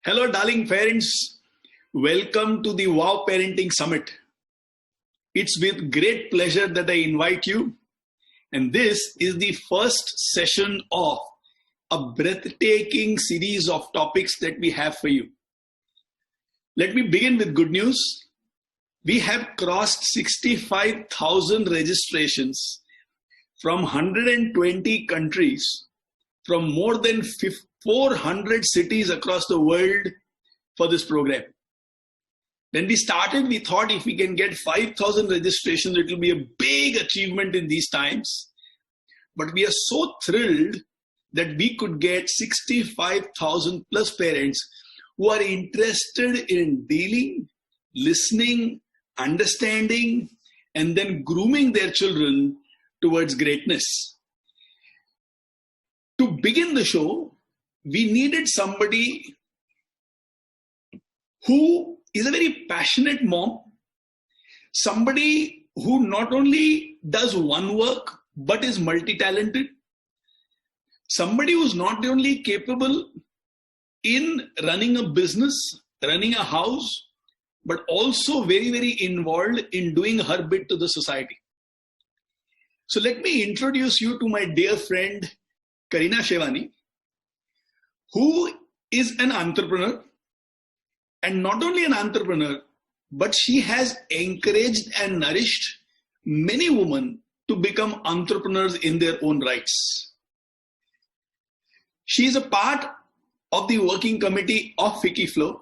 Hello, darling parents. Welcome to the Wow Parenting Summit. It's with great pleasure that I invite you. And this is the first session of a breathtaking series of topics that we have for you. Let me begin with good news. We have crossed 65,000 registrations from 120 countries, from more than 400 cities across the world for this program. When we started, we thought if we can get 5,000 registrations, it will be a big achievement in these times. But we are so thrilled that we could get 65,000 plus parents who are interested in dealing, listening, understanding, and then grooming their children towards greatness. To begin the show, we needed somebody who is a very passionate mom, somebody who not only does one work, but is multi-talented, somebody who's not only capable in running a business, running a house, but also very, very involved in doing her bit to the society. So let me introduce you to my dear friend, Kareena Shewani, who is an entrepreneur, and not only an entrepreneur, but she has encouraged and nourished many women to become entrepreneurs in their own rights. She is a part of the working committee of Wikiflow,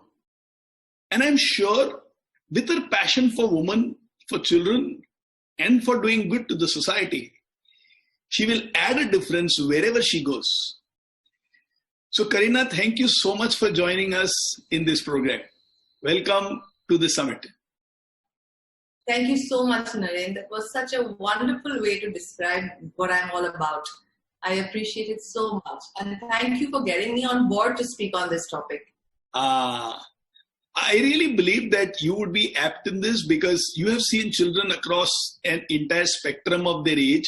and I'm sure with her passion for women, for children, and for doing good to the society, she will add a difference wherever she goes. So Kareena, thank you so much for joining us in this program. Welcome to the summit. Thank you so much, Narendra. That was such a wonderful way to describe what I'm all about. I appreciate it so much. And thank you for getting me on board to speak on this topic. I really believe that you would be apt in this because you have seen children across an entire spectrum of their age.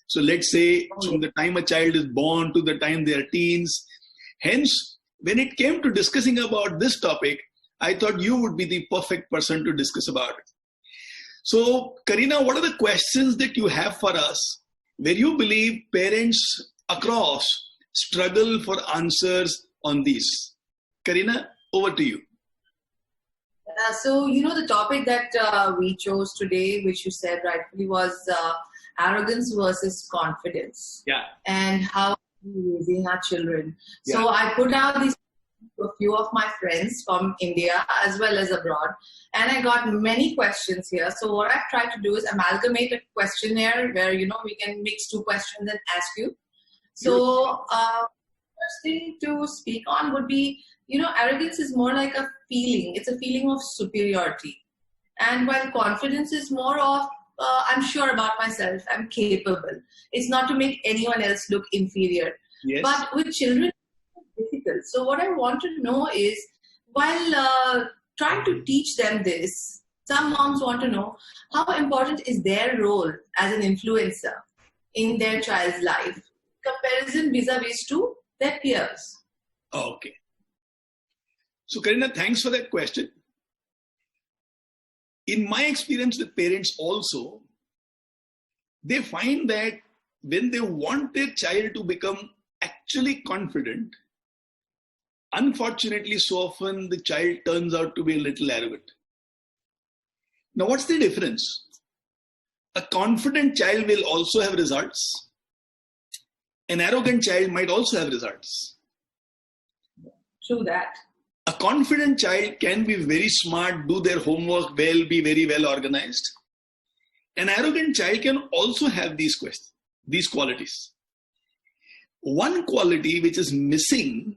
So let's say from the time a child is born to the time they are teens. Hence, when it came to discussing about this topic, I thought you would be the perfect person to discuss about it. So, Kareena, what are the questions that you have for us where you believe parents across struggle for answers on these? Kareena, over to you. So, the topic that we chose today, which you said rightfully, was arrogance versus confidence. Yeah. And how we're raising our children. Yeah. So I put out these to a few of my friends from India as well as abroad, and I got many questions here. So what I've tried to do is amalgamate a questionnaire where we can mix two questions and ask you. So first thing to speak on would be, arrogance is more like a feeling. It's a feeling of superiority, and while confidence is more of I'm sure about myself, I'm capable. It's not to make anyone else look inferior. Yes. But with children, it's difficult. So what I want to know is, while trying to teach them this, some moms want to know how important is their role as an influencer in their child's life, comparison vis-a-vis to their peers. Okay. So Kareena, thanks for that question. In my experience with parents also, they find that when they want their child to become actually confident, unfortunately, so often the child turns out to be a little arrogant. Now, what's the difference? A confident child will also have results. An arrogant child might also have results. True that. A confident child can be very smart, do their homework well, be very well organized. An arrogant child can also have these qualities. One quality which is missing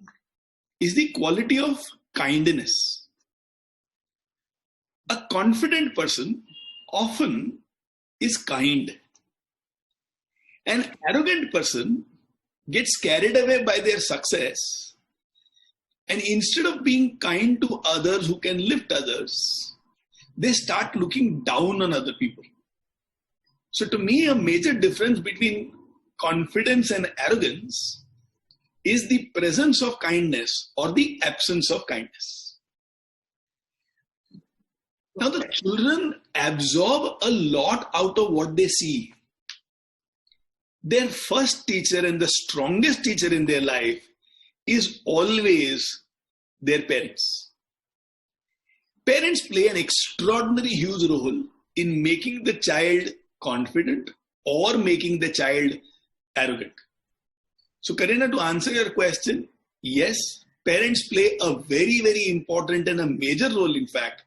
is the quality of kindness. A confident person often is kind. An arrogant person gets carried away by their success, and instead of being kind to others who can lift others, they start looking down on other people. So to me, a major difference between confidence and arrogance is the presence of kindness or the absence of kindness. Now the children absorb a lot out of what they see. Their first teacher and the strongest teacher in their life is always their parents. Parents play an extraordinary huge role in making the child confident or making the child arrogant. So Kareena, to answer your question, yes, parents play a very, very important and a major role, in fact,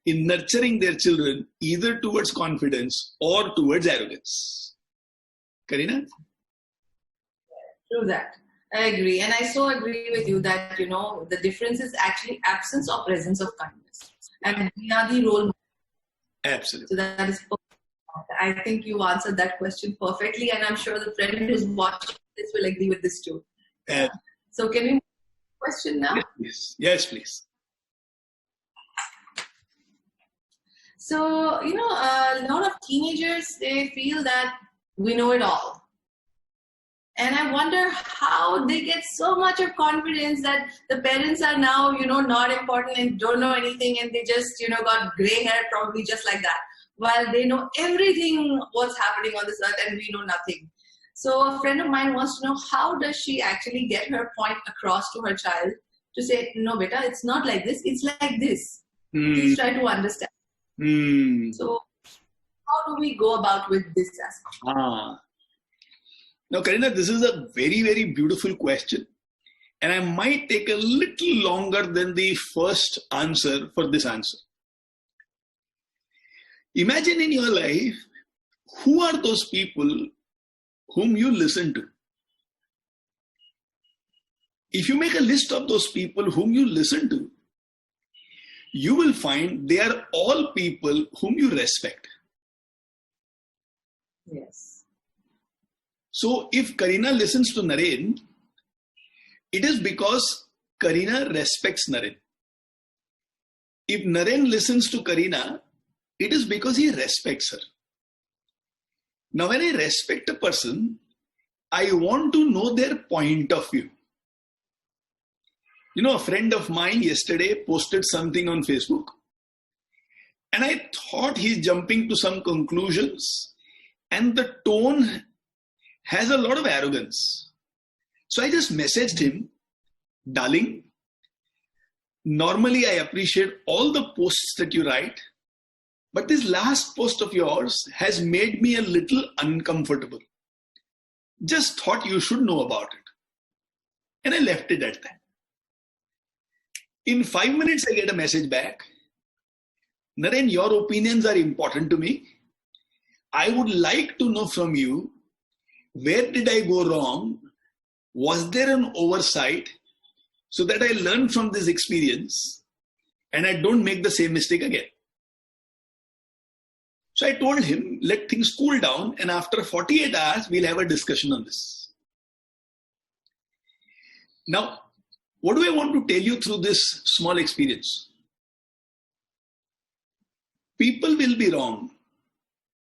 in nurturing their children either towards confidence or towards arrogance. Kareena? True that. I agree. And I so agree with you that, the difference is actually absence or presence of kindness. And we are the role models. Absolutely. So that is perfect. I think you answered that question perfectly. And I'm sure the friend who's watching this will agree with this too. So can we move to the question now? Yes, please. So, a lot of teenagers, they feel that we know it all. And I wonder how they get so much of confidence that the parents are now, not important and don't know anything, and they just, got gray hair probably just like that, while they know everything what's happening on this earth and we know nothing. So a friend of mine wants to know, how does she actually get her point across to her child to say, no, beta, it's not like this, it's like this. Please try to understand. So how do we go about with this aspect? Now, Kareena, this is a very, very beautiful question. And I might take a little longer than the first answer for this answer. Imagine in your life, who are those people whom you listen to? If you make a list of those people whom you listen to, you will find they are all people whom you respect. Yes. So if Kareena listens to Naren, it is because Kareena respects Naren. If Naren listens to Kareena, it is because he respects her. Now when I respect a person, I want to know their point of view. A friend of mine yesterday posted something on Facebook, and I thought he's jumping to some conclusions, and the tone has a lot of arrogance. So I just messaged him, darling, normally I appreciate all the posts that you write, but this last post of yours has made me a little uncomfortable. Just thought you should know about it. And I left it at that. In 5 minutes, I get a message back. Naren, your opinions are important to me. I would like to know from you, where did I go wrong? Was there an oversight so that I learn from this experience and I don't make the same mistake again? So I told him, let things cool down, and after 48 hours, we'll have a discussion on this. Now, what do I want to tell you through this small experience? People will be wrong.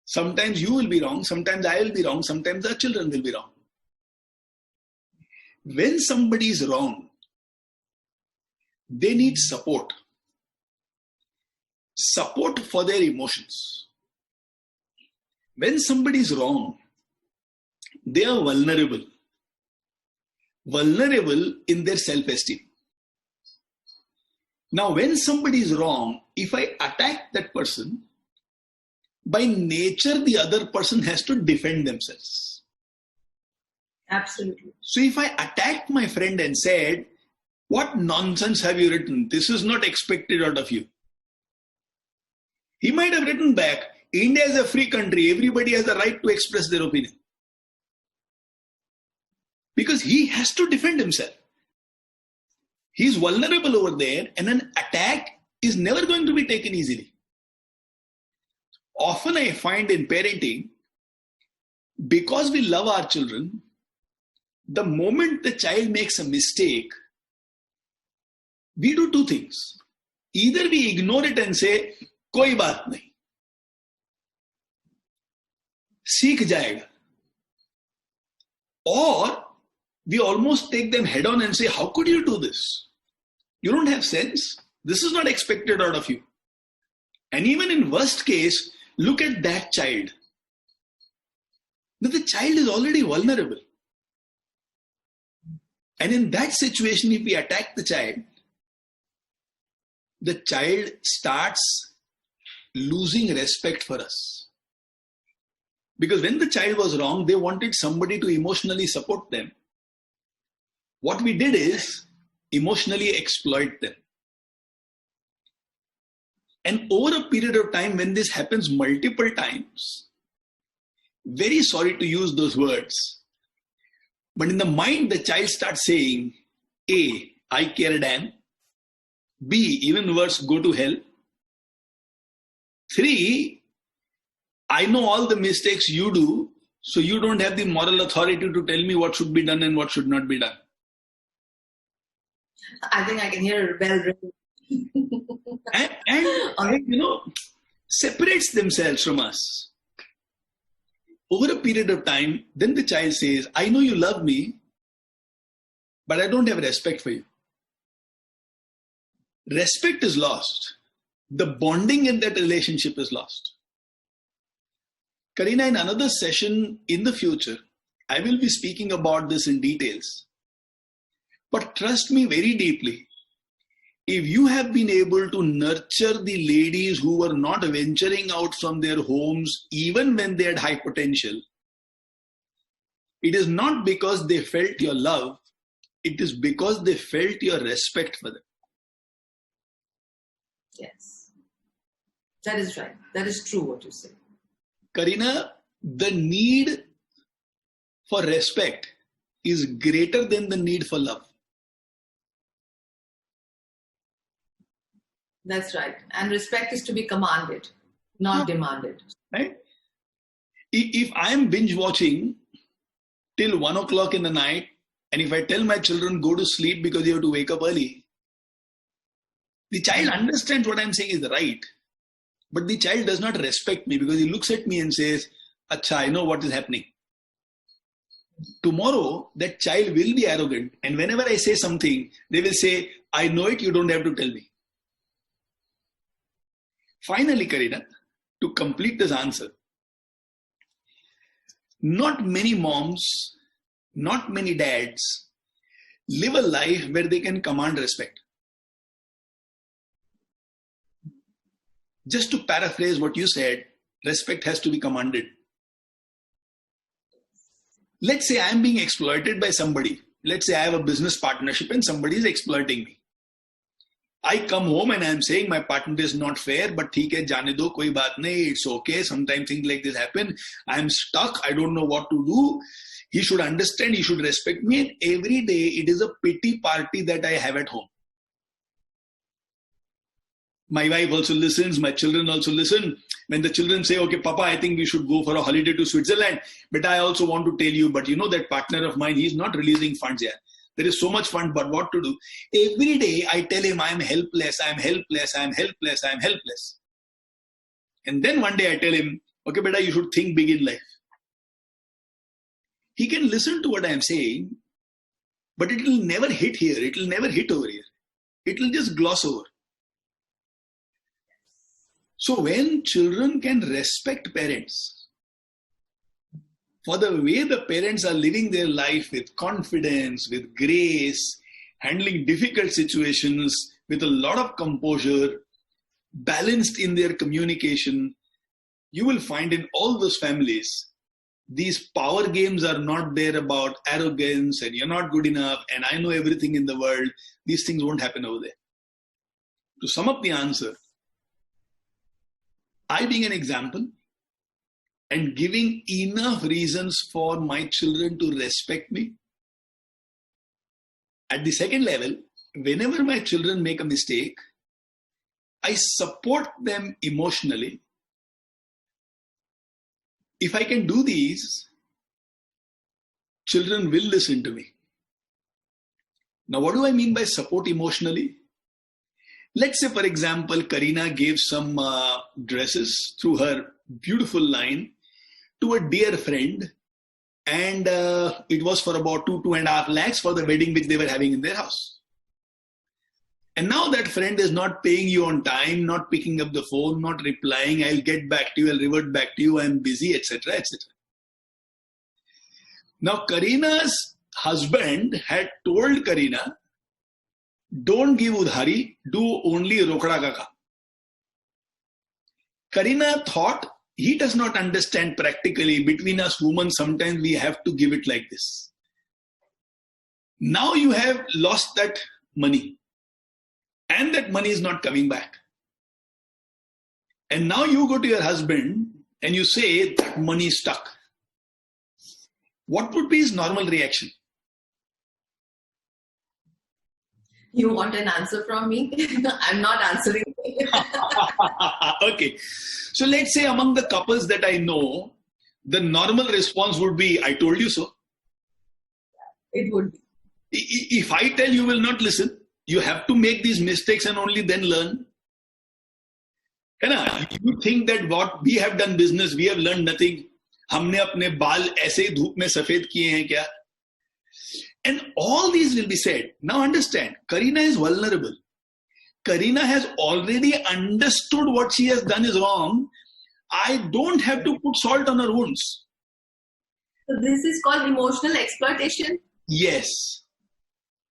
Sometimes you will be wrong, sometimes I will be wrong, sometimes our children will be wrong. When somebody is wrong, they need support. Support for their emotions. When somebody is wrong, they are vulnerable. Vulnerable in their self-esteem. Now, when somebody is wrong, if I attack that person, by nature, the other person has to defend themselves. Absolutely. So if I attacked my friend and said, what nonsense have you written? This is not expected out of you. He might have written back, India is a free country. Everybody has the right to express their opinion. Because he has to defend himself. He's vulnerable over there, and an attack is never going to be taken easily. Often I find in parenting, because we love our children, the moment the child makes a mistake, we do two things. Either we ignore it and say, koi baat nahi, seekh jayega. Or we almost take them head on and say, how could you do this? You don't have sense. This is not expected out of you. And even in worst case, look at that child. Now the child is already vulnerable. And in that situation, if we attack the child starts losing respect for us. Because when the child was wrong, they wanted somebody to emotionally support them. What we did is emotionally exploit them. And over a period of time, when this happens multiple times, very sorry to use those words, but in the mind, the child starts saying, A, I care a damn. B, even worse, go to hell. 3, I know all the mistakes you do, so you don't have the moral authority to tell me what should be done and what should not be done. I think I can hear a bell ring. and separates themselves from us. Over a period of time, then the child says, I know you love me, but I don't have respect for you. Respect is lost. The bonding in that relationship is lost. Kareena, in another session in the future, I will be speaking about this in details. But trust me very deeply, if you have been able to nurture the ladies who were not venturing out from their homes even when they had high potential, it is not because they felt your love, it is because they felt your respect for them. Yes, that is right. That is true what you say. Kareena, the need for respect is greater than the need for love. That's right. And respect is to be commanded, not demanded. Right? If I am binge watching till 1 o'clock in the night, and if I tell my children go to sleep because you have to wake up early, the child understands what I'm saying is right. But the child does not respect me because he looks at me and says, Acha, I know what is happening. Tomorrow, that child will be arrogant. And whenever I say something, they will say, I know it, you don't have to tell me. Finally, Kareena, to complete this answer, not many moms, not many dads live a life where they can command respect. Just to paraphrase what you said, respect has to be commanded. Let's say I'm being exploited by somebody. Let's say I have a business partnership and somebody is exploiting me. I come home and I'm saying my partner is not fair, but theek hai, jaane do, koi baat nahi, it's okay. Sometimes things like this happen. I'm stuck. I don't know what to do. He should understand. He should respect me. And every day it is a pity party that I have at home. My wife also listens. My children also listen. When the children say, okay, Papa, I think we should go for a holiday to Switzerland. But I also want to tell you, but you know that partner of mine, he's not releasing funds yet. There is so much fun, but what to do? Every day I tell him I'm helpless, I'm helpless, I'm helpless, I'm helpless. And then one day I tell him, okay, beta, you should think big in life. He can listen to what I am saying, but it will never hit here. It will never hit over here. It will just gloss over. So when children can respect parents, for the way the parents are living their life with confidence, with grace, handling difficult situations with a lot of composure, balanced in their communication, you will find in all those families, these power games are not there about arrogance and you're not good enough and I know everything in the world. These things won't happen over there. To sum up the answer, I being an example, and giving enough reasons for my children to respect me. At the second level, whenever my children make a mistake, I support them emotionally. If I can do these, children will listen to me. Now, what do I mean by support emotionally? Let's say, for example, Kareena gave some dresses through her beautiful line to a dear friend And it was for about 2.5 lakhs for the wedding which they were having in their house. And now that friend is not paying you on time, not picking up the phone, not replying, I'll get back to you, I'll revert back to you, I'm busy, etc., etc. Now, Kareena's husband had told Kareena, don't give udhari, do only rokda ka kaam. Kareena thought, he does not understand practically. Between us women, sometimes we have to give it like this. Now you have lost that money. And that money is not coming back. And now you go to your husband and you say that money is stuck. What would be his normal reaction? You want an answer from me? I'm not answering. Okay. So let's say among the couples that I know, the normal response would be, I told you so. It would be. If I tell you will not listen, you have to make these mistakes and only then learn. You think that what we have done business, we have learned nothing. हमने अपने बाल ऐसे ही धूप में सफेद किए हैं क्या? And all these will be said. Now understand, Kareena is vulnerable. Kareena has already understood what she has done is wrong. I don't have to put salt on her wounds. So this is called emotional exploitation? Yes.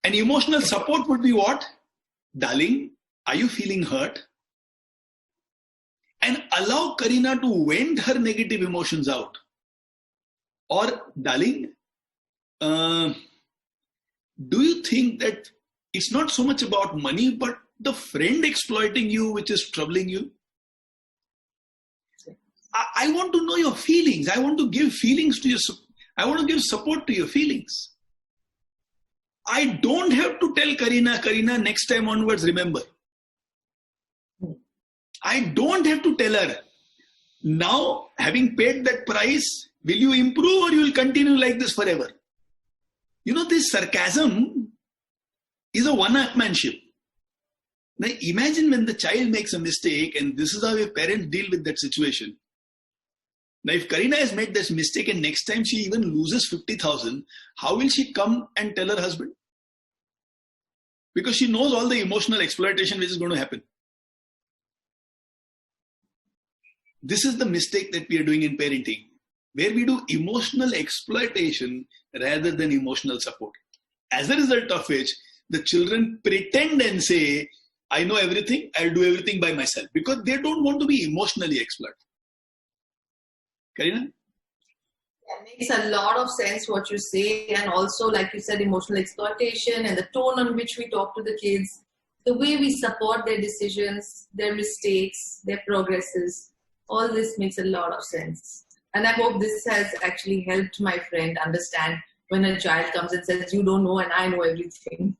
And emotional support would be what? Darling, are you feeling hurt? And allow Kareena to vent her negative emotions out. Or, darling, do you think that it's not so much about money, but the friend exploiting you which is troubling you? I want to know your feelings. I want to give feelings to you. I want to give support to your feelings. I don't have to tell Kareena, next time onwards, remember. I don't have to tell her, now having paid that price, will you improve or you will continue like this forever? You know, this sarcasm is a one-upmanship. Now imagine when the child makes a mistake and this is how your parents deal with that situation. Now if Kareena has made this mistake and next time she even loses 50,000, how will she come and tell her husband? Because she knows all the emotional exploitation which is going to happen. This is the mistake that we are doing in parenting, where we do emotional exploitation rather than emotional support. As a result of which, the children pretend and say, I know everything, I'll do everything by myself, because they don't want to be emotionally exploited. Kareena? That makes a lot of sense what you say, and also, like you said, emotional exploitation and the tone on which we talk to the kids, the way we support their decisions, their mistakes, their progresses. All this makes a lot of sense. And I hope this has actually helped my friend understand when a child comes and says, you don't know and I know everything.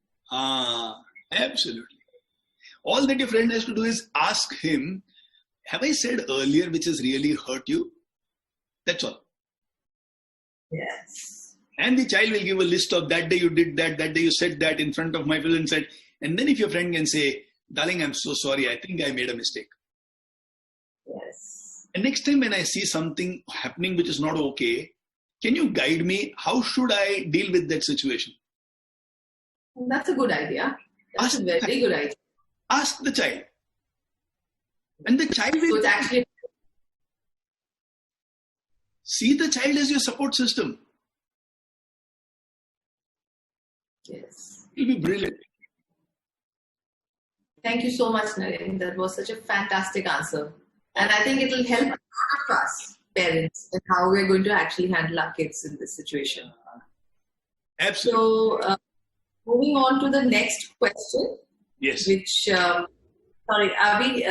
Absolutely. All that your friend has to do is ask him, have I said earlier which has really hurt you? That's all. Yes. And the child will give a list of that day you did that day you said that in front of my friend and said, and then if your friend can say, darling, I'm so sorry, I think I made a mistake. Yes. And next time when I see something happening which is not okay, can you guide me? How should I deal with that situation? That's a good idea. That's a very good idea. Ask the child. And the child will... So it's actually... See the child as your support system. Yes. It'll be brilliant. Thank you so much, Narendra. That was such a fantastic answer. And I think it will help a lot of us, parents, in how we're going to actually handle our kids in this situation. Absolutely. So, moving on to the next question. Yes. Which, Avi,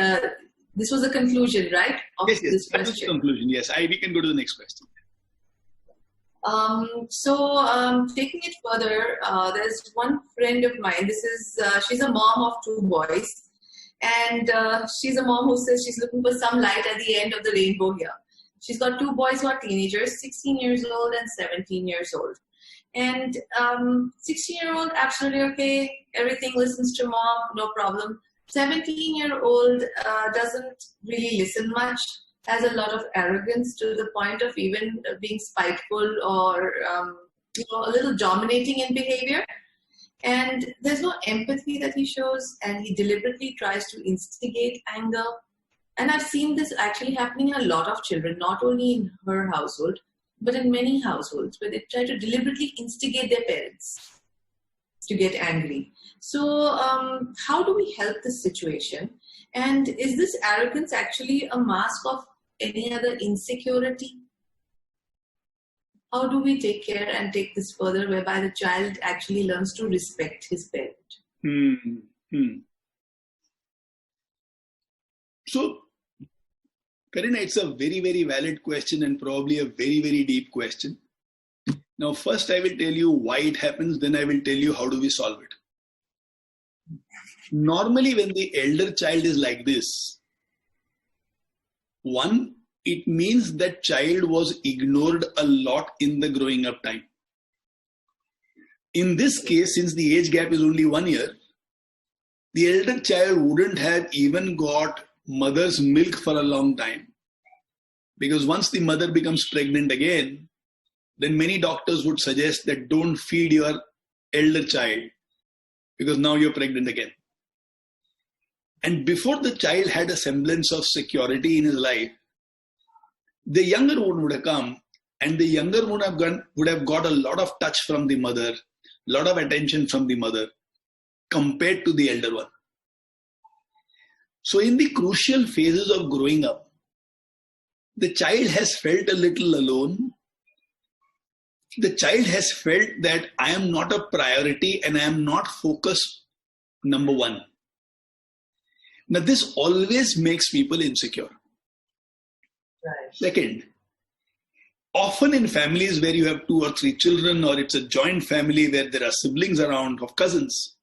this was the conclusion, right? Of yes. This That was the conclusion. Yes. We can go to the next question. Taking it further, there's one friend of mine. She's a mom of 2 boys. And she's a mom who says she's looking for some light at the end of the rainbow here. She's got 2 boys who are teenagers, 16 years old and 17 years old. And 16-year-old, absolutely okay. Everything listens to mom, no problem. 17-year-old doesn't really listen much. has a lot of arrogance to the point of even being spiteful or a little dominating in behavior. And there's no empathy that he shows, and he deliberately tries to instigate anger. And I've seen this actually happening in a lot of children, not only in her household, but in many households, where they try to deliberately instigate their parents to get angry. So how do we help this situation? And is this arrogance actually a mask of any other insecurity? How do we take care and take this further, whereby the child actually learns to respect his parent? So, Kareena, it's a very, very valid question and probably a very, very deep question. Now, first I will tell you why it happens, then I will tell you how do we solve it. Normally, when the elder child is like this, one, it means that child was ignored a lot in the growing up time. In this case, since the age gap is only 1 year, the elder child wouldn't have even got mother's milk for a long time. Because once the mother becomes pregnant again, then many doctors would suggest that don't feed your elder child because now you're pregnant again. And before the child had a semblance of security in his life, the younger one would have come, and the younger one would have got a lot of touch from the mother, a lot of attention from the mother compared to the elder one. So in the crucial phases of growing up, the child has felt a little alone. The child has felt that I am not a priority and I am not focused, number one. Now this always makes people insecure. Right. Second, often in families where you have 2 or 3 children, or it's a joint family where there are siblings around of cousins,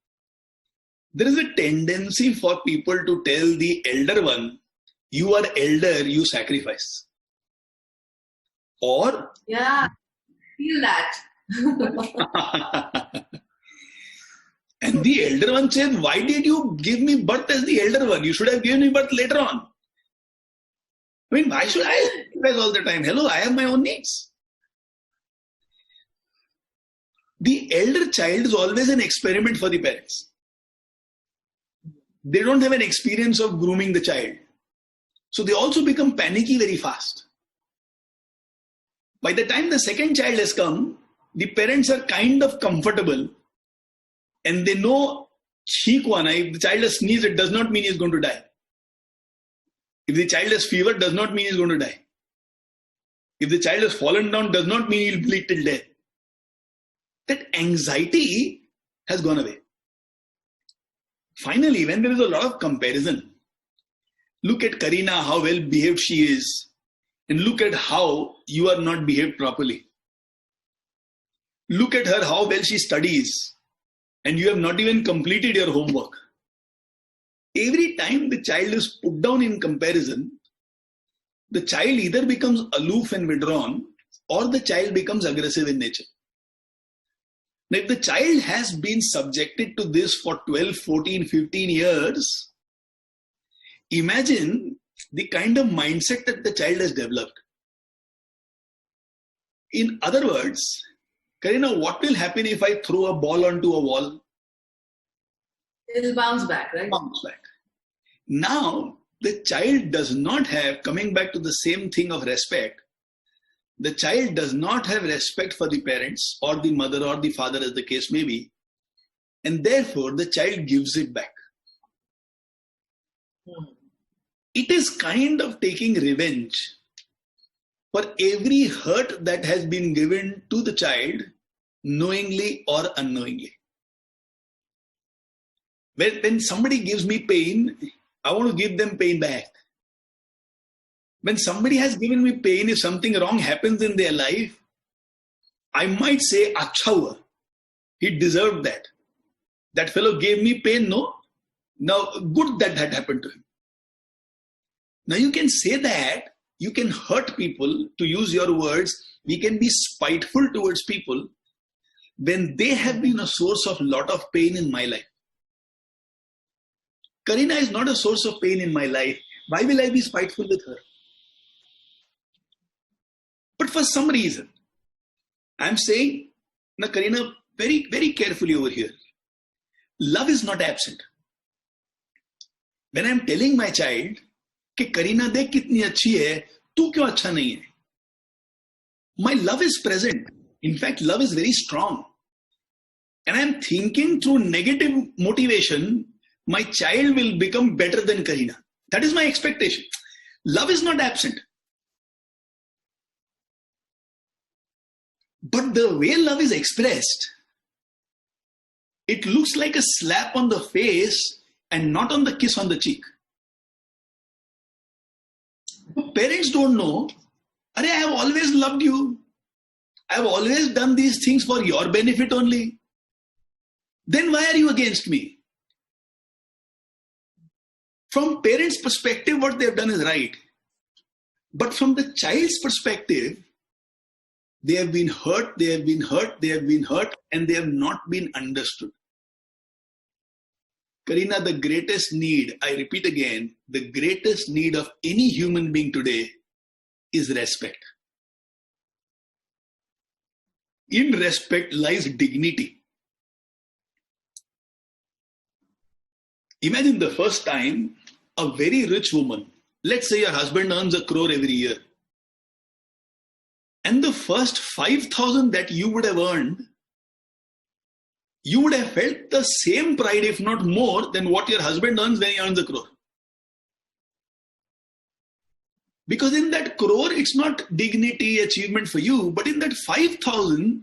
there is a tendency for people to tell the elder one, you are elder, you sacrifice. Or yeah, feel that. And the elder one says, why did you give me birth as the elder one? You should have given me birth later on. I mean, why should I sacrifice all the time? Hello, I have my own needs. The elder child is always an experiment for the parents. They don't have an experience of grooming the child. So they also become panicky very fast. By the time the second child has come, the parents are kind of comfortable and they know, if the child has sneezed, it does not mean he's going to die. If the child has fever, does not mean he's going to die. If the child has fallen down, does not mean he'll bleed till death. That anxiety has gone away. Finally, when there is a lot of comparison, look at Kareena, how well behaved she is, and look at how you are not behaved properly. Look at her, how well she studies, and you have not even completed your homework. Every time the child is put down in comparison, the child either becomes aloof and withdrawn, or the child becomes aggressive in nature. Now, if the child has been subjected to this for 12, 14, 15 years, imagine the kind of mindset that the child has developed. In other words, Kareena, what will happen if I throw a ball onto a wall? It'll bounce back, right? Bounce back. Now, the child does not have, coming back to the same thing of respect, the child does not have respect for the parents or the mother or the father, as the case may be, and therefore the child gives it back. It is kind of taking revenge for every hurt that has been given to the child, knowingly or unknowingly. When somebody gives me pain, I want to give them pain back. When somebody has given me pain, if something wrong happens in their life, I might say, Acha hua. He deserved that. That fellow gave me pain, no? Now, good that had happened to him. Now, you can say that, you can hurt people, to use your words, we can be spiteful towards people when they have been a source of lot of pain in my life. Kareena is not a source of pain in my life. Why will I be spiteful with her? But for some reason, I'm saying, now Kareena, very, very carefully over here. Love is not absent. When I'm telling my child, कि Kareena देख कितनी अच्छी है, तू क्यों अच्छा नहीं है? My love is present. In fact, love is very strong. And I'm thinking through negative motivation, my child will become better than Kareena. That is my expectation. Love is not absent. But the way love is expressed, it looks like a slap on the face and not on the kiss on the cheek. Parents don't know, I have always loved you. I have always done these things for your benefit only. Then why are you against me? From parents' perspective, what they have done is right. But from the child's perspective, they have been hurt, they have been hurt, they have been hurt, and they have not been understood. Kareena, the greatest need, I repeat again, the greatest need of any human being today is respect. In respect lies dignity. Imagine the first time a very rich woman, let's say your husband earns 1 crore every year, and the first 5,000 that you would have earned, you would have felt the same pride, if not more, than what your husband earns when he earns 1 crore. Because in that crore, it's not dignity, achievement for you, but in that 5,000,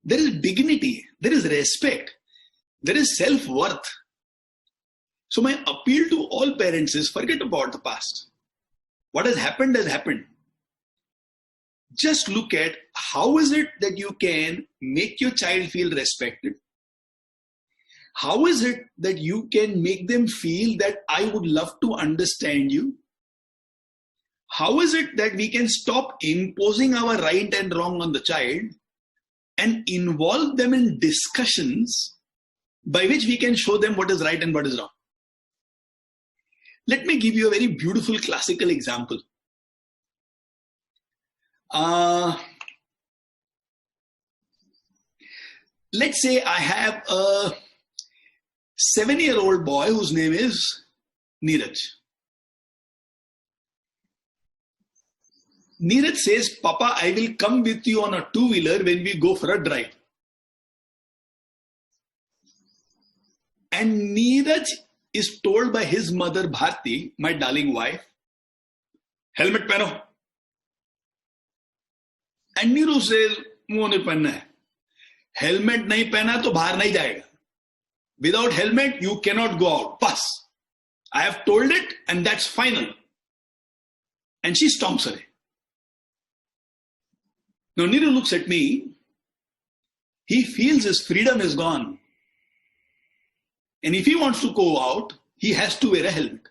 there is dignity, there is respect, there is self-worth. So my appeal to all parents is forget about the past. What has happened has happened. Just look at how is it that you can make your child feel respected. How is it that you can make them feel that I would love to understand you? How is it that we can stop imposing our right and wrong on the child and involve them in discussions by which we can show them what is right and what is wrong? Let me give you a very beautiful classical example. Let's say I have a 7-year-old boy whose name is Neeraj. Neeraj says, Papa, I will come with you on a 2-wheeler when we go for a drive. And Neeraj is told by his mother Bharti, my darling wife, helmet pehno. And Neeraj says, मुंह नहीं पहनना है. Helmet नहीं पहना तो बाहर नहीं जाएगा. Without helmet, you cannot go out. Pass. I have told it and that's final. And she stomps away. Now Neeraj looks at me. He feels his freedom is gone. And if he wants to go out, he has to wear a helmet.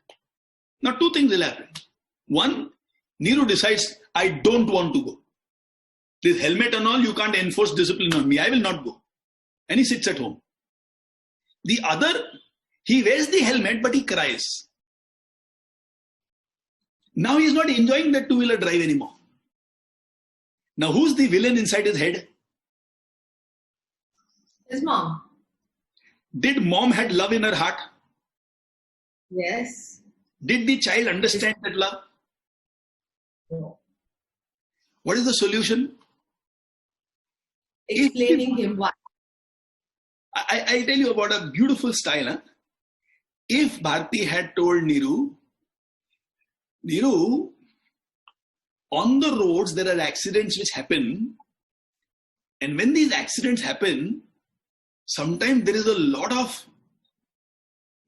Now 2 things will happen. 1, Neeraj decides, I don't want to go. This helmet and all, you can't enforce discipline on me. I will not go. And he sits at home. The other, he wears the helmet, but he cries. Now he's not enjoying that 2-wheeler drive anymore. Now who's the villain inside his head? His mom. Did mom had love in her heart? Yes. Did the child understand that love? No. What is the solution? Explaining him why. I tell you about a beautiful style. Huh? If Bharti had told Neeraj, on the roads there are accidents which happen, and when these accidents happen, sometimes there is a lot of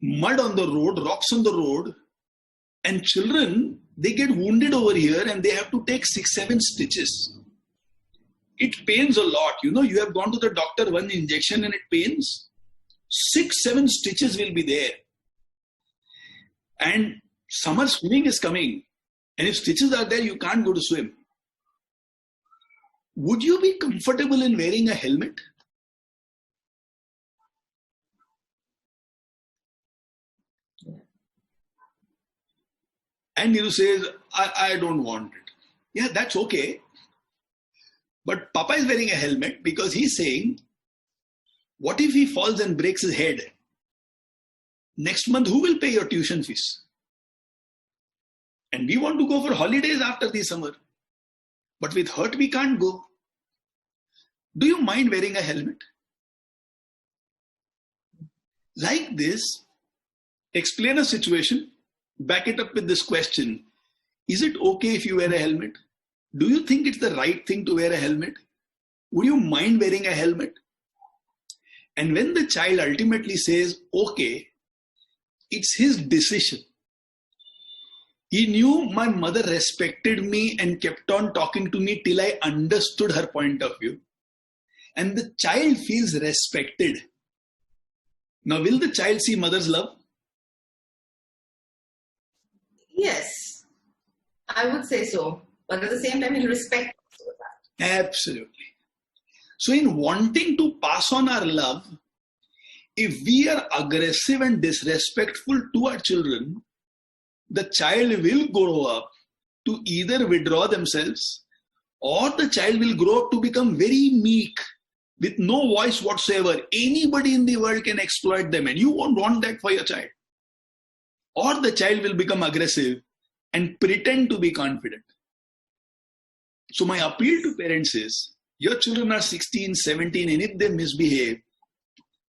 mud on the road, rocks on the road, and children, they get wounded over here and they have to take 6-7 stitches. It pains a lot. You have gone to the doctor, 1 injection and it pains. 6-7 stitches will be there. And summer swimming is coming. And if stitches are there, you can't go to swim. Would you be comfortable in wearing a helmet? And Neeraj says, I don't want it. Yeah, that's okay. But Papa is wearing a helmet because he's saying, what if he falls and breaks his head? Next month, who will pay your tuition fees? And we want to go for holidays after the summer. But with hurt, we can't go. Do you mind wearing a helmet? Like this, explain a situation, back it up with this question. Is it okay if you wear a helmet? Do you think it's the right thing to wear a helmet? Would you mind wearing a helmet? And when the child ultimately says, okay, it's his decision. He knew my mother respected me and kept on talking to me till I understood her point of view. And the child feels respected. Now, will the child see mother's love? Yes, I would say so. But at the same time, he'll respect that. Absolutely. So in wanting to pass on our love, if we are aggressive and disrespectful to our children, the child will grow up to either withdraw themselves or the child will grow up to become very meek with no voice whatsoever. Anybody in the world can exploit them and you won't want that for your child. Or the child will become aggressive and pretend to be confident. So my appeal to parents is, your children are 16, 17 and if they misbehave,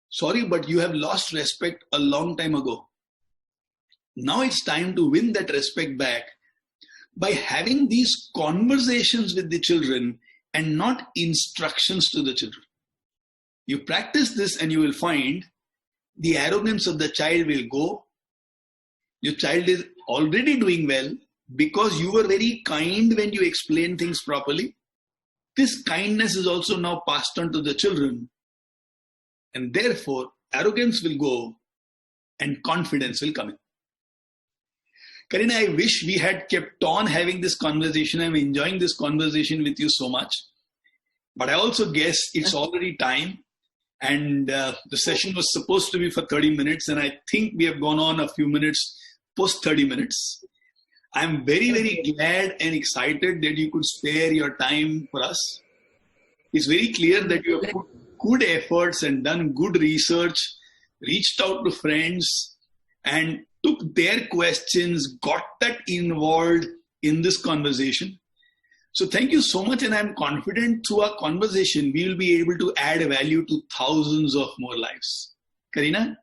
sorry, but you have lost respect a long time ago. Now it's time to win that respect back by having these conversations with the children and not instructions to the children. You practice this and you will find the arrogance of the child will go. Your child is already doing well because you were very kind when you explain things properly. This kindness is also now passed on to the children. And therefore, arrogance will go and confidence will come in. Kareena, I wish we had kept on having this conversation. I'm enjoying this conversation with you so much. But I also guess it's already time. And the session was supposed to be for 30 minutes. And I think we have gone on a few minutes post 30 minutes. I'm very, very glad and excited that you could spare your time for us. It's very clear that you have put good efforts and done good research, reached out to friends and took their questions, got that involved in this conversation. So thank you so much. And I'm confident through our conversation, we will be able to add value to thousands of more lives. Kareena?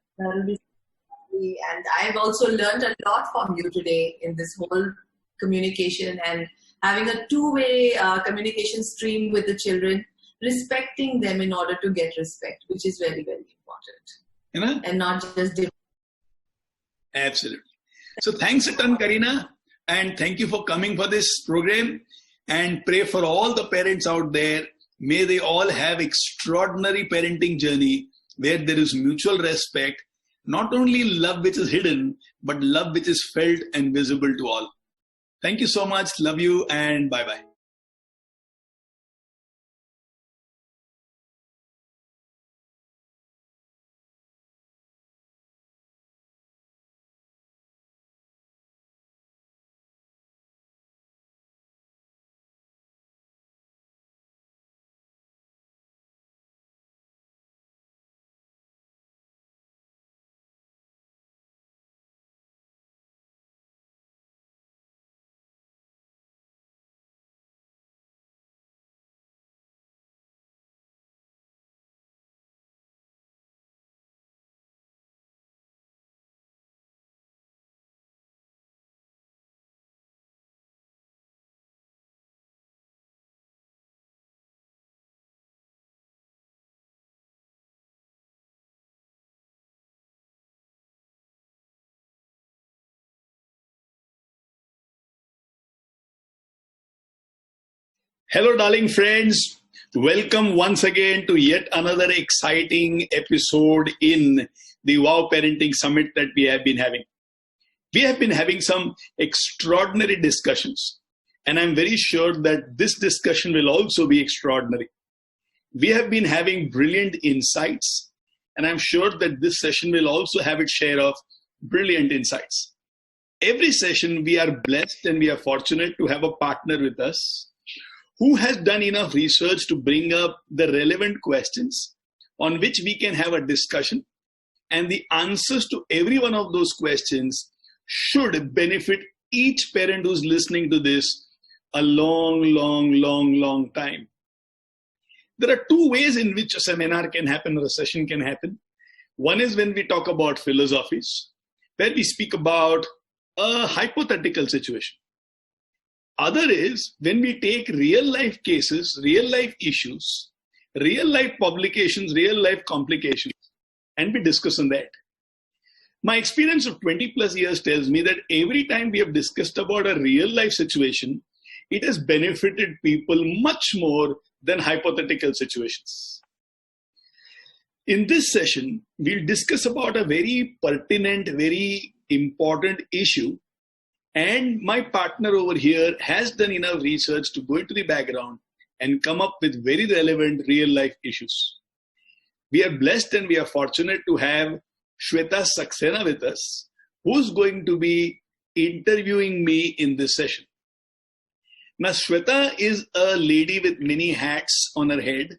And I've also learned a lot from you today in this whole communication and having a two-way communication stream with the children, respecting them in order to get respect, which is very, very important. And not just... Absolutely. So thanks a ton, Kareena. And thank you for coming for this program. And pray for all the parents out there. May they all have extraordinary parenting journey where there is mutual respect. Not only love which is hidden, but love which is felt and visible to all. Thank you so much. Love you and bye-bye. Hello, darling friends. Welcome once again to yet another exciting episode in the Wow Parenting Summit that we have been having. We have been having some extraordinary discussions, and I'm very sure that this discussion will also be extraordinary. We have been having brilliant insights, and I'm sure that this session will also have its share of brilliant insights. Every session, we are blessed and we are fortunate to have a partner with us who has done enough research to bring up the relevant questions on which we can have a discussion, and the answers to every one of those questions should benefit each parent who's listening to this a long time. There are two ways in which a seminar can happen or a session can happen. One is when we talk about philosophies, where we speak about a hypothetical situation. Other is when we take real life cases, real life issues, real life publications, real life complications, and we discuss on that. My experience of 20 plus years tells me that every time we have discussed about a real life situation, it has benefited people much more than hypothetical situations. In this session, we'll discuss about a very pertinent, very important issue. And my partner over here has done enough research to go into the background and come up with very relevant real life issues. We are blessed and we are fortunate to have Shweta Saxena with us, who's going to be interviewing me in this session. Now, Shweta is a lady with many hats on her head.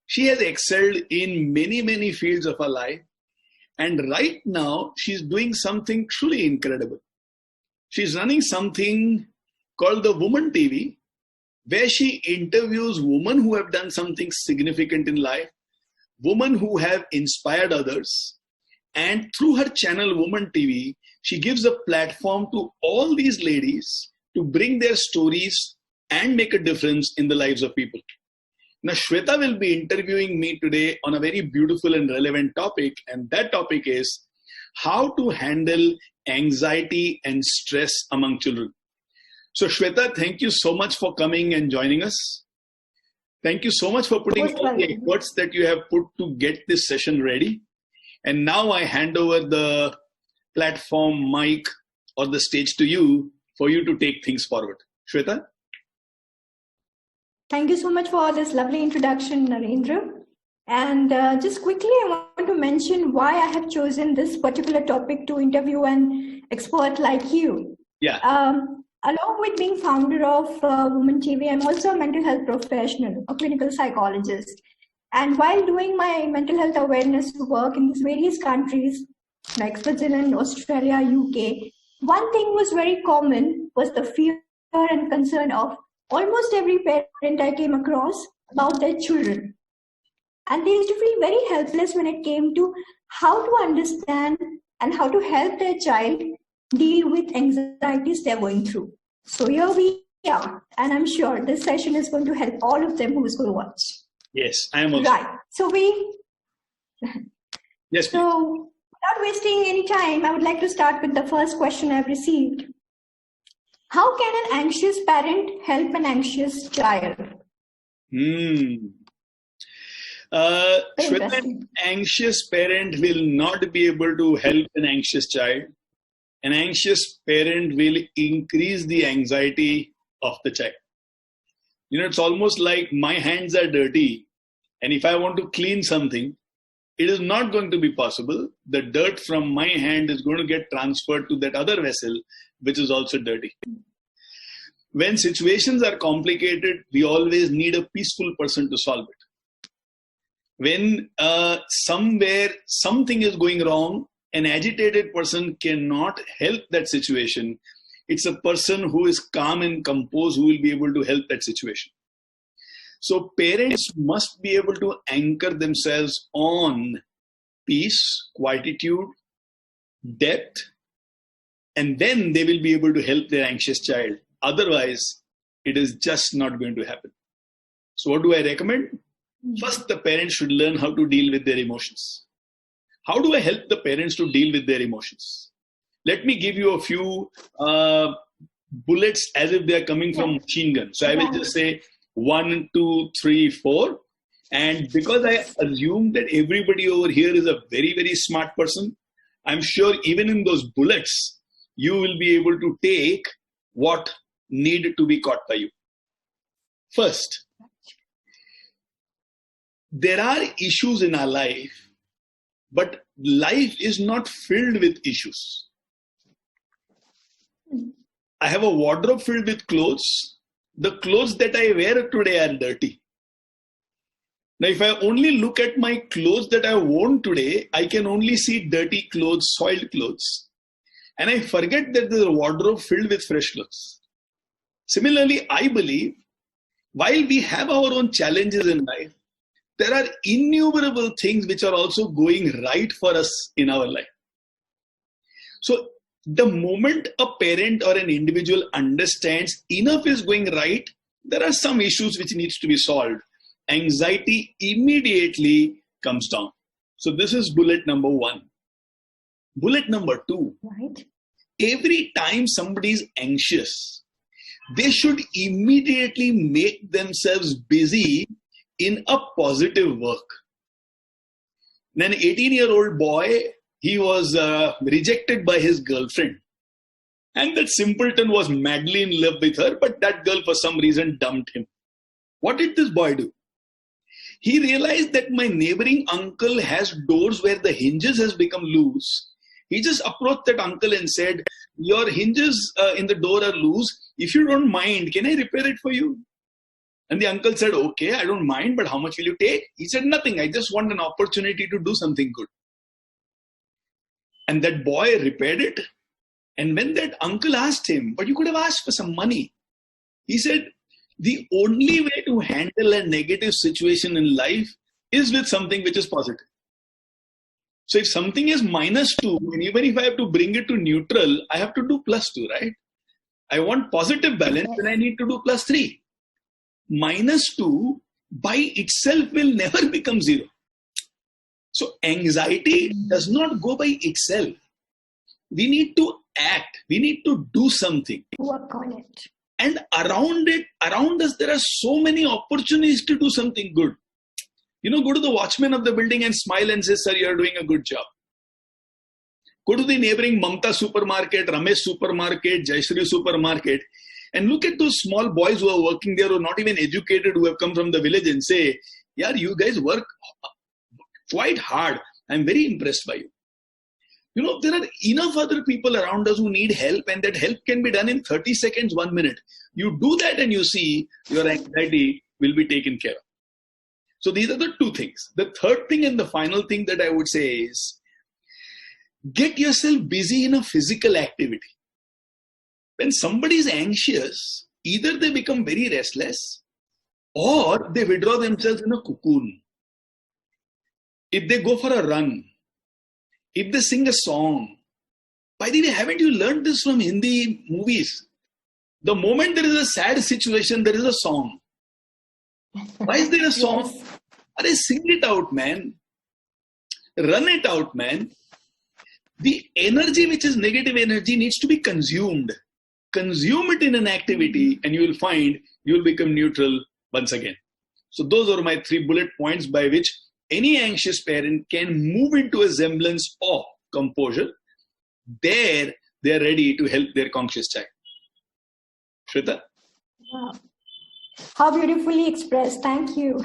She has excelled in many fields of her life. And right now, she's doing something truly incredible. She's running something called the Woman TV, where she interviews women who have done something significant in life, women who have inspired others. And through her channel, Woman TV, she gives a platform to all these ladies to bring their stories and make a difference in the lives of people. Now, Shweta will be interviewing me today on a very beautiful and relevant topic, and that topic is how to handle anxiety and stress among children. So, Shweta, thank you so much for coming and joining us. Thank you so much for putting all the efforts that you have put to get this session ready. And now I hand over the platform, mic, or the stage to you for you to take things forward. Shweta? Thank you so much for this lovely introduction, Narendra. And just quickly, I want to mention why I have chosen this particular topic to interview an expert like you. Yeah. Along with being founder of Women TV, I'm also a mental health professional, a clinical psychologist. And while doing my mental health awareness work in these various countries like Switzerland, Australia, UK, one thing was very common was the fear and concern of almost every parent I came across about their children. And they used to feel very helpless when it came to how to understand and how to help their child deal with anxieties they're going through. So here we are, and I'm sure this session is going to help all of them who's going to watch. Yes, I am also. Right. So Yes, please. So without wasting any time, I would like to start with the first question I've received. How can an anxious parent help an anxious child? Shweta, an anxious parent will not be able to help an anxious child. An anxious parent will increase the anxiety of the child. You know, it's almost like my hands are dirty, and if I want to clean something, it is not going to be possible. The dirt from my hand is going to get transferred to that other vessel, which is also dirty. When situations are complicated, we always need a peaceful person to solve it. When somewhere something is going wrong, an agitated person cannot help that situation. It's a person who is calm and composed who will be able to help that situation. So parents must be able to anchor themselves on peace, quietude, depth, and then they will be able to help their anxious child. Otherwise, it is just not going to happen. So what do I recommend? First, the parents should learn how to deal with their emotions. How do I help the parents to deal with their emotions? Let me give you a few bullets as if they are coming from machine gun. So I will just say 1, 2, 3, 4. And because I assume that everybody over here is a very smart person, I'm sure even in those bullets, you will be able to take what need to be caught by you. First, there are issues in our life, but life is not filled with issues. I have a wardrobe filled with clothes, the clothes that I wear today are dirty. Now, if I only look at my clothes that I worn today, I can only see dirty clothes, soiled clothes. And I forget that there's a wardrobe filled with fresh clothes. Similarly, I believe while we have our own challenges in life, there are innumerable things which are also going right for us in our life. So the moment a parent or an individual understands enough is going right, there are some issues which needs to be solved. Anxiety immediately comes down. So this is bullet number 1. Bullet number 2. Right. Every time somebody is anxious, they should immediately make themselves busy in a positive work. An 18-year-old boy, he was rejected by his girlfriend. And that simpleton was madly in love with her, but that girl for some reason dumped him. What did this boy do? He realized that my neighboring uncle has doors where the hinges has become loose. He just approached that uncle and said, your hinges in the door are loose. If you don't mind, can I repair it for you? And the uncle said, okay, I don't mind, but how much will you take? He said, nothing. I just want an opportunity to do something good. And that boy repaired it. And when that uncle asked him, but you could have asked for some money. He said, the only way to handle a negative situation in life is with something which is positive. So if something is -2, and even if I have to bring it to neutral, I have to do +2, right? I want positive balance, then I need to do +3. -2 by itself will never become 0. So anxiety does not go by itself. We need to act. We need to do something. Work on it. And around us, there are so many opportunities to do something good. Go to the watchman of the building and smile and say, sir, you're doing a good job. Go to the neighboring Mamta supermarket, Ramesh supermarket, Jayashree supermarket, and look at those small boys who are working there, who are not even educated, who have come from the village, and say, yeah, you guys work quite hard. I'm very impressed by you. There are enough other people around us who need help, and that help can be done in 30 seconds, 1 minute. You do that and you see your anxiety will be taken care of. So these are the 2 things. The third thing and the final thing that I would say is, get yourself busy in a physical activity. When somebody is anxious, either they become very restless or they withdraw themselves in a cocoon. If they go for a run, if they sing a song, by the way, haven't you learned this from Hindi movies? The moment there is a sad situation, there is a song. Why is there a song? Yes. Sing it out, man. Run it out, man. The energy which is negative energy needs to be consumed. Consume it in an activity and you will find you will become neutral once again. So those are my 3 bullet points by which any anxious parent can move into a semblance of composure. There, they are ready to help their conscious child. Shweta? Wow. How beautifully expressed. Thank you.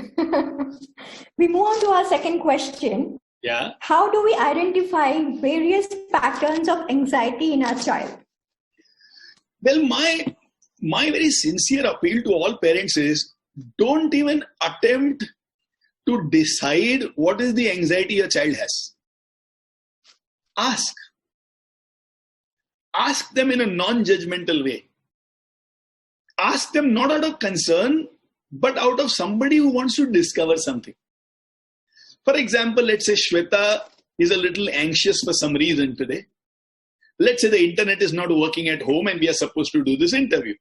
We move on to our second question. Yeah. How do we identify various patterns of anxiety in our child? Well, my very sincere appeal to all parents is, don't even attempt to decide what is the anxiety your child has. Ask. Ask them in a non-judgemental way. Ask them not out of concern, but out of somebody who wants to discover something. For example, let's say Shweta is a little anxious for some reason today. Let's say the internet is not working at home and we are supposed to do this interview.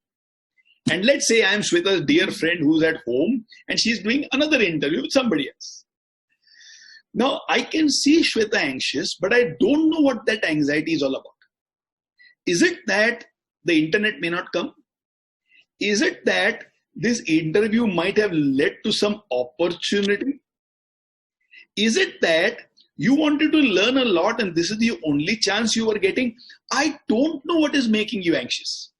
And let's say I am Shweta's dear friend who's at home and she's doing another interview with somebody else. Now, I can see Shweta anxious, but I don't know what that anxiety is all about. Is it that the internet may not come? Is it that this interview might have led to some opportunity? Is it that you wanted to learn a lot and this is the only chance you were getting? I don't know what is making you anxious.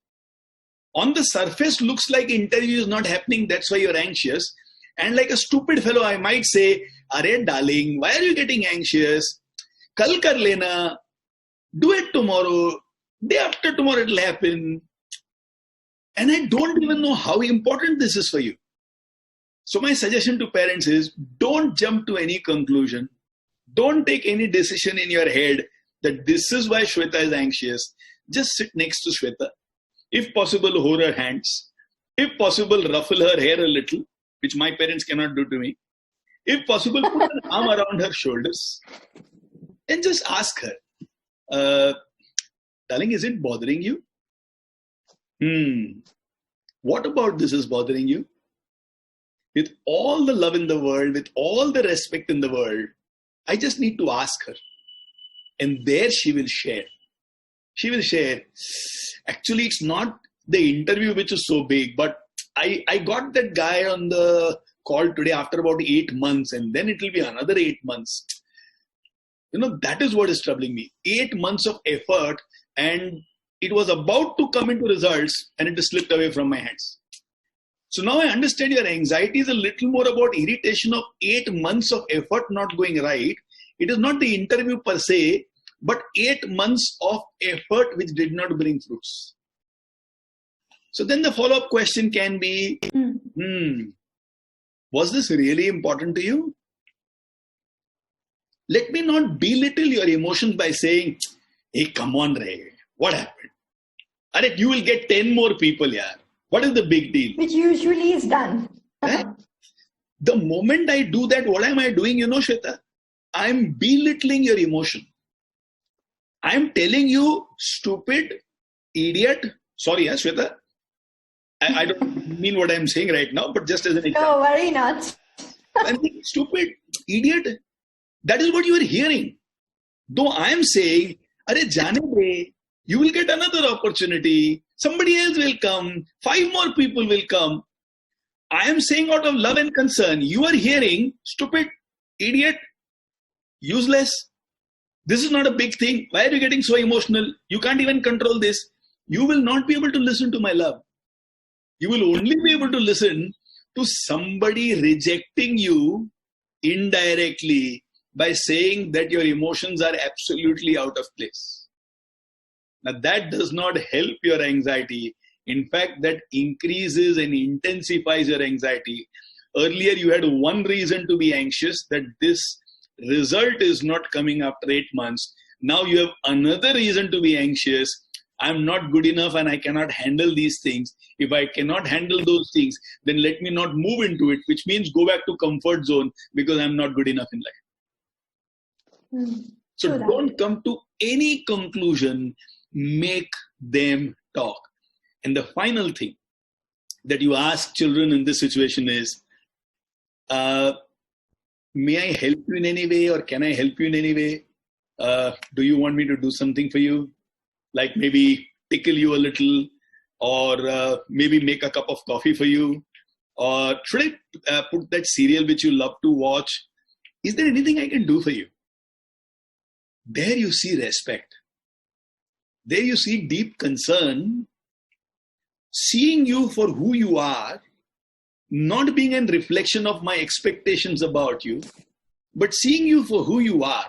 On the surface, looks like interview is not happening, that's why you're anxious. And like a stupid fellow, I might say, Arey darling, why are you getting anxious? Kal kar lena, do it tomorrow, day after tomorrow it'll happen. And I don't even know how important this is for you. So my suggestion to parents is, don't jump to any conclusion. Don't take any decision in your head that this is why Shweta is anxious. Just sit next to Shweta. If possible, hold her hands. If possible, ruffle her hair a little, which my parents cannot do to me. If possible, put an arm around her shoulders and just ask her, darling, is it bothering you? What about this is bothering you? With all the love in the world, with all the respect in the world, I just need to ask her. And there she will share. She will share. Actually, it's not the interview which is so big, but I got that guy on the call today after about 8 months, and then it will be another 8 months. That is what is troubling me. 8 months of effort, and it was about to come into results, and it has slipped away from my hands. So now I understand your anxiety is a little more about irritation of 8 months of effort not going right. It is not the interview per se, but 8 months of effort which did not bring fruits. So then the follow-up question can be, was this really important to you? Let me not belittle your emotions by saying, hey, come on, Ray, what happened? Arey, you will get 10 more people, yaar. What is the big deal? Which usually is done. The moment I do that, what am I doing, Shweta? I'm belittling your emotion. I'm telling you, stupid, idiot. Sorry, Shweta. I don't mean what I'm saying right now, but just as an example. No, worry not. I'm saying, stupid, idiot. That is what you are hearing. Though I am saying, Arey, jane de, you will get another opportunity. Somebody else will come. 5 more people will come. I am saying out of love and concern. You are hearing, stupid, idiot, useless. This is not a big thing. Why are you getting so emotional? You can't even control this. You will not be able to listen to my love. You will only be able to listen to somebody rejecting you indirectly by saying that your emotions are absolutely out of place. Now that does not help your anxiety. In fact, that increases and intensifies your anxiety. Earlier you had one reason to be anxious, that this result is not coming after 8 months. Now you have another reason to be anxious. I'm not good enough and I cannot handle these things. If I cannot handle those things, then let me not move into it, which means go back to comfort zone because I'm not good enough in life. So don't come to any conclusion, make them talk. And the final thing that you ask children in this situation is, may I help you in any way, or can I help you in any way? Do you want me to do something for you? Like maybe tickle you a little, or maybe make a cup of coffee for you, or should I put that serial which you love to watch? Is there anything I can do for you? There you see respect. There you see deep concern, seeing you for who you are, not being a reflection of my expectations about you, but seeing you for who you are.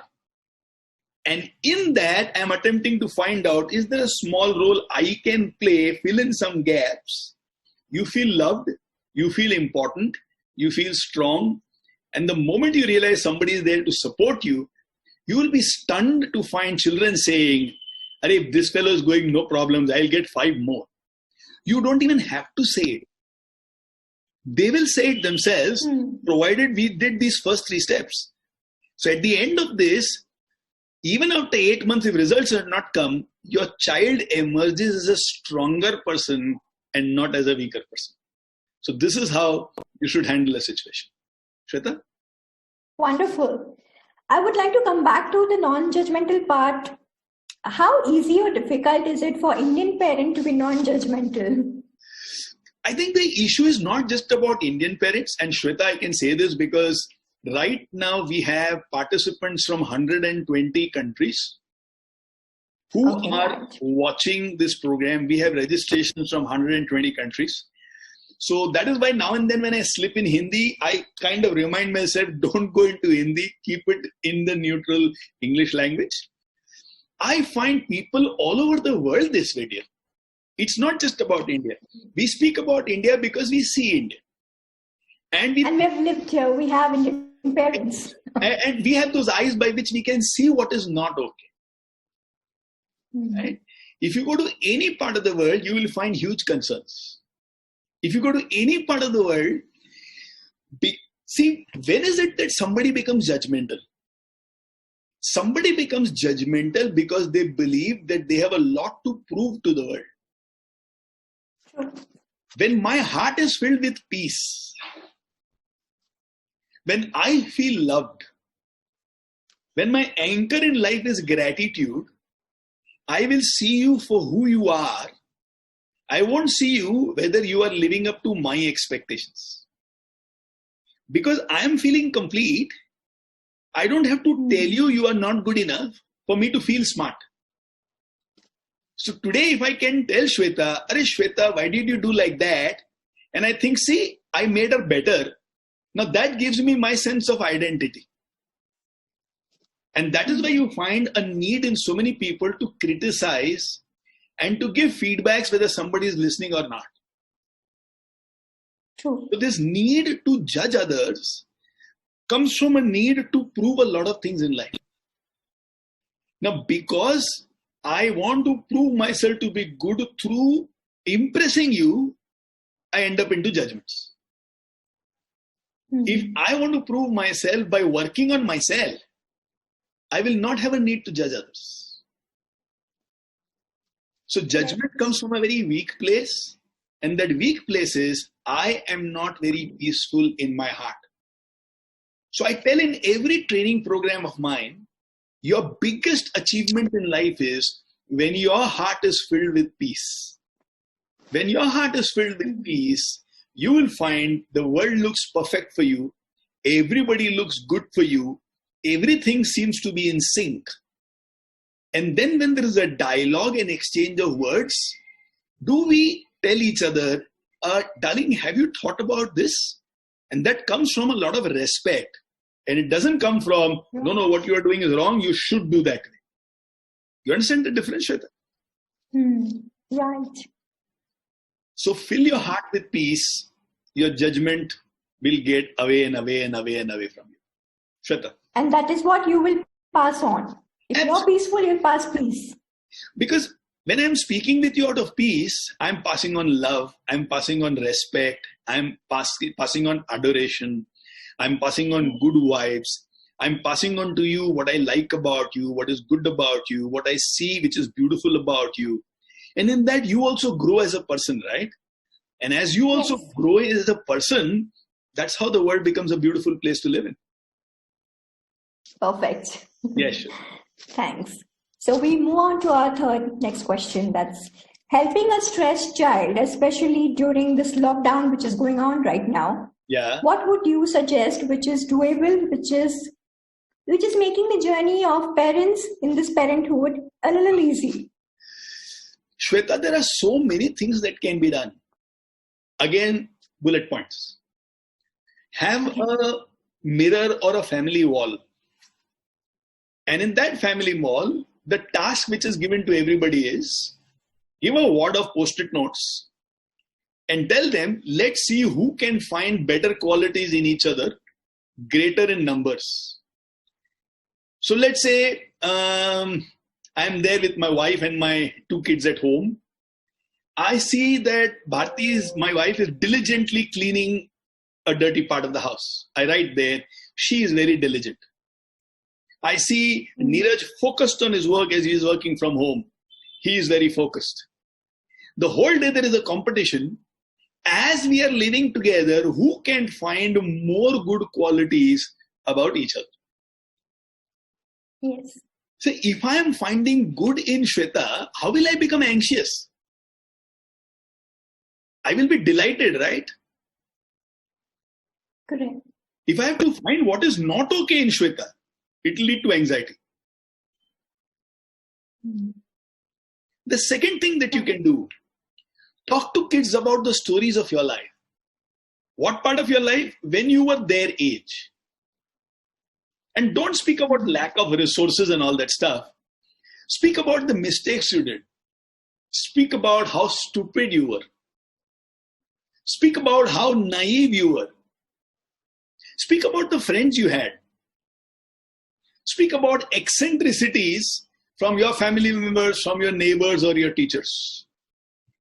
And in that, I'm attempting to find out, is there a small role I can play, fill in some gaps? You feel loved, you feel important, you feel strong. And the moment you realize somebody is there to support you, you will be stunned to find children saying, if this fellow is going, no problems, I'll get 5 more. You don't even have to say it. They will say it themselves, provided we did these first 3 steps. So at the end of this, even after 8 months, if results have not come, your child emerges as a stronger person and not as a weaker person. So this is how you should handle a situation. Shweta? Wonderful. I would like to come back to the non-judgmental part. How easy or difficult is it for Indian parents to be non-judgmental? I think the issue is not just about Indian parents. And Shweta, I can say this because right now we have participants from 120 countries who are watching this program. We have registrations from 120 countries. So that is why now and then when I slip in Hindi, I kind of remind myself, don't go into Hindi, keep it in the neutral English language. I find people all over the world this video. It's not just about India. We speak about India because we see India. And we have lived here. We have Indian parents. And we have those eyes by which we can see what is not okay. Right? If you go to any part of the world, you will find huge concerns. If you go to any part of the world, see, when is it that somebody becomes judgmental? Somebody becomes judgmental because they believe that they have a lot to prove to the world. Sure. When my heart is filled with peace, when I feel loved, when my anchor in life is gratitude, I will see you for who you are. I won't see you whether you are living up to my expectations. Because I am feeling complete, I don't have to tell you are not good enough for me to feel smart. So today, if I can tell Shweta, "Arey Shweta, why did you do like that?" And I think, see, I made her better. Now that gives me my sense of identity. And that is why you find a need in so many people to criticize and to give feedbacks whether somebody is listening or not. True. So this need to judge others comes from a need to prove a lot of things in life. Now, because I want to prove myself to be good through impressing you, I end up into judgments. If I want to prove myself by working on myself, I will not have a need to judge others. So judgment comes from a very weak place, and that weak place is I am not very peaceful in my heart. So I tell in every training program of mine, your biggest achievement in life is when your heart is filled with peace. When your heart is filled with peace, you will find the world looks perfect for you. Everybody looks good for you. Everything seems to be in sync. And then when there is a dialogue and exchange of words, do we tell each other, darling, have you thought about this? And that comes from a lot of respect. And it doesn't come from, no, what you are doing is wrong. You should do that way. You understand the difference, Shweta? Right. So fill your heart with peace. Your judgment will get away and away and away and away from you. Shweta. And that is what you will pass on. If you're peaceful, you'll pass peace. Because when I'm speaking with you out of peace, I'm passing on love. I'm passing on respect. I'm passing on adoration. I'm passing on good vibes. I'm passing on to you what I like about you, what is good about you, what I see which is beautiful about you. And in that, you also grow as a person, right? And as you also grow as a person, that's how the world becomes a beautiful place to live in. Perfect. Yeah, sure. Thanks. So we move on to our next question. That's helping a stressed child, especially during this lockdown, which is going on right now. Yeah. What would you suggest, which is doable, which is making the journey of parents in this parenthood a little easy? Shweta, there are so many things that can be done. Again, bullet points. Have a mirror or a family wall. And in that family wall, the task which is given to everybody is give a wad of post-it notes and tell them, let's see who can find better qualities in each other, greater in numbers. So let's say I'm there with my wife and my 2 kids at home. I see that my wife, is diligently cleaning a dirty part of the house. I write there, she is very diligent. I see Neeraj focused on his work as he is working from home. He is very focused. The whole day there is a competition. As we are living together, who can find more good qualities about each other? Yes. So if I am finding good in Shweta, how will I become anxious? I will be delighted, right? Correct. If I have to find what is not okay in Shweta, it will lead to anxiety. The second thing that you can do, talk to kids about the stories of your life. What part of your life? When you were their age. And don't speak about lack of resources and all that stuff. Speak about the mistakes you did. Speak about how stupid you were. Speak about how naive you were. Speak about the friends you had. Speak about eccentricities from your family members, from your neighbors or your teachers.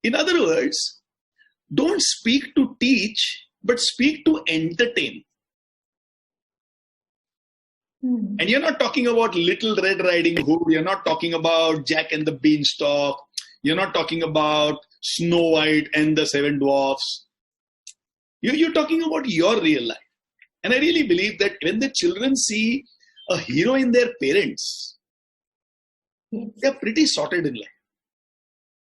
In other words, don't speak to teach, but speak to entertain. And you're not talking about Little Red Riding Hood. You're not talking about Jack and the Beanstalk. You're not talking about Snow White and the Seven Dwarfs. You're talking about your real life. And I really believe that when the children see a hero in their parents, they're pretty sorted in life.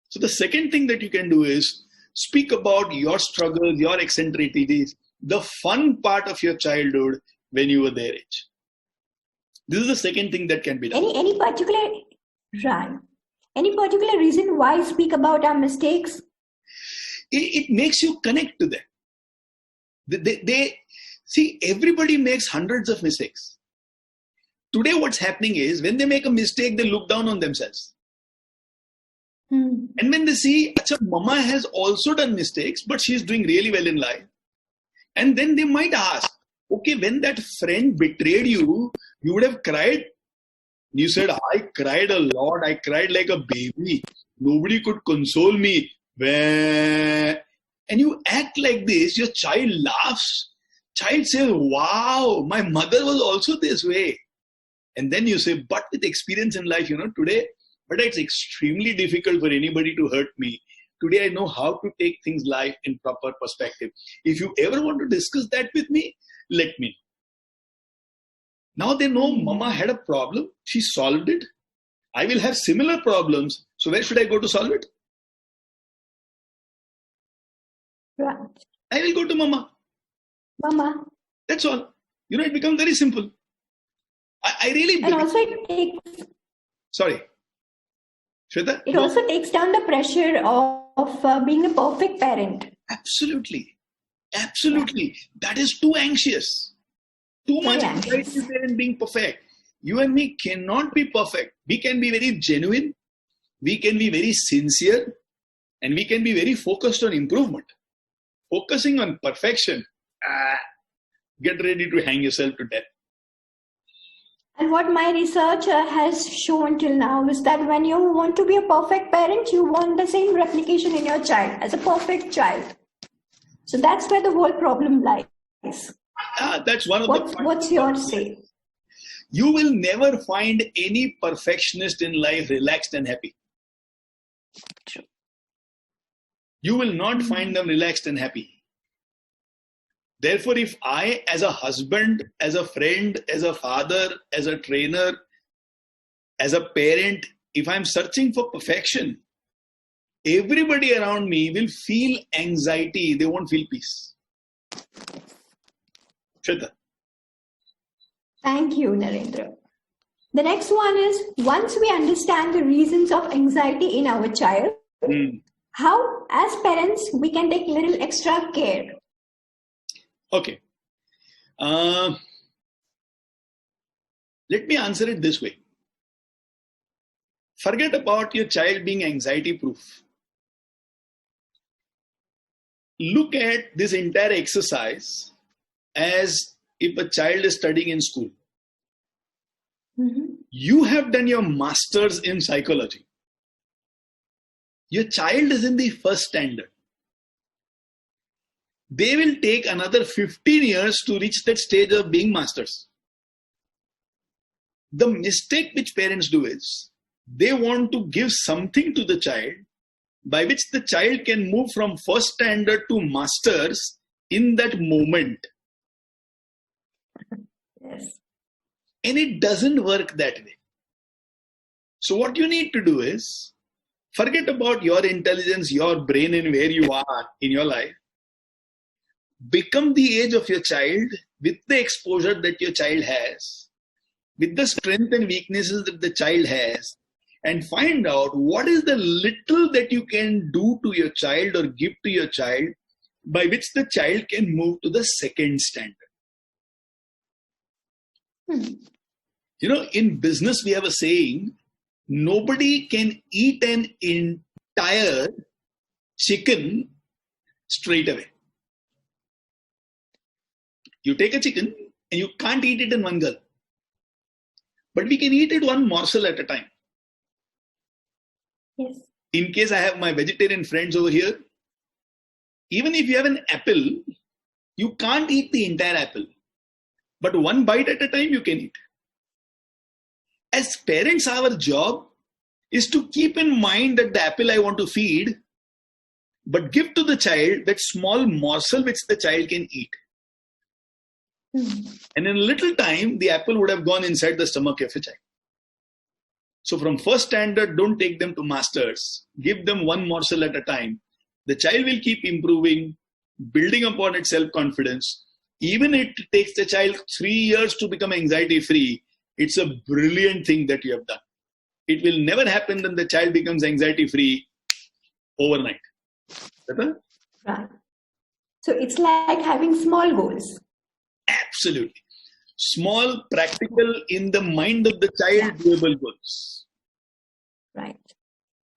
So the second thing that you can do is speak about your struggles, your eccentricities, the fun part of your childhood when you were their age. This is the second thing that can be done. Any particular reason why speak about our mistakes? It makes you connect to them. They see, everybody makes hundreds of mistakes. Today what's happening is when they make a mistake, they look down on themselves. And when they see, Acha, mama has also done mistakes, but she's doing really well in life. And then they might ask, okay, when that friend betrayed you, you would have cried. You said, I cried a lot. I cried like a baby. Nobody could console me. And you act like this, your child laughs. Child says, wow, my mother was also this way. And then you say, but with experience in life, today, but it's extremely difficult for anybody to hurt me. Today I know how to take things life in proper perspective. If you ever want to discuss that with me, let me know. Now they know mama had a problem. She solved it. I will have similar problems. So where should I go to solve it? Right. I will go to mama. Mama. That's all. It becomes very simple. I really believe. And also it takes... Sorry. Shweta? It also takes down the pressure of being a perfect parent. Absolutely. Absolutely. That is too anxious. Too much anxiety there in being perfect. You and me cannot be perfect. We can be very genuine. We can be very sincere. And we can be very focused on improvement. Focusing on perfection. Get ready to hang yourself to death. And what my research has shown till now is that when you want to be a perfect parent, you want the same replication in your child as a perfect child. So that's where the whole problem lies. That's one of What's your say? You will never find any perfectionist in life relaxed and happy. True. You will not find them relaxed and happy. Therefore, if I, as a husband, as a friend, as a father, as a trainer, as a parent, if I'm searching for perfection, everybody around me will feel anxiety. They won't feel peace. Shweta. Thank you, Narendra. The next one is, once we understand the reasons of anxiety in our child, how, as parents, we can take little extra care. Okay. Let me answer it this way. Forget about your child being anxiety proof. Look at this entire exercise as if a child is studying in school. You have done your master's in psychology. Your child is in the first standard. They will take another 15 years to reach that stage of being masters. The mistake which parents do is, they want to give something to the child by which the child can move from first standard to masters in that moment. Yes. And it doesn't work that way. So what you need to do is, forget about your intelligence, your brain and where you are in your life. Become the age of your child with the exposure that your child has, with the strength and weaknesses that the child has, and find out what is the little that you can do to your child or give to your child by which the child can move to the second standard. In business we have a saying, nobody can eat an entire chicken straight away. You take a chicken and you can't eat it in one gulp. But we can eat it one morsel at a time. Yes. In case I have my vegetarian friends over here, even if you have an apple, you can't eat the entire apple. But one bite at a time you can eat. As parents, our job is to keep in mind that the apple I want to feed, but give to the child that small morsel which the child can eat. And in a little time, the apple would have gone inside the stomach of a child. So from first standard, don't take them to masters. Give them one morsel at a time. The child will keep improving, building upon its self-confidence. Even if it takes the child 3 years to become anxiety-free, it's a brilliant thing that you have done. It will never happen that the child becomes anxiety-free overnight. Right? So it's like having small goals. Absolutely. Small, practical, in the mind of the child, doable goals. Right.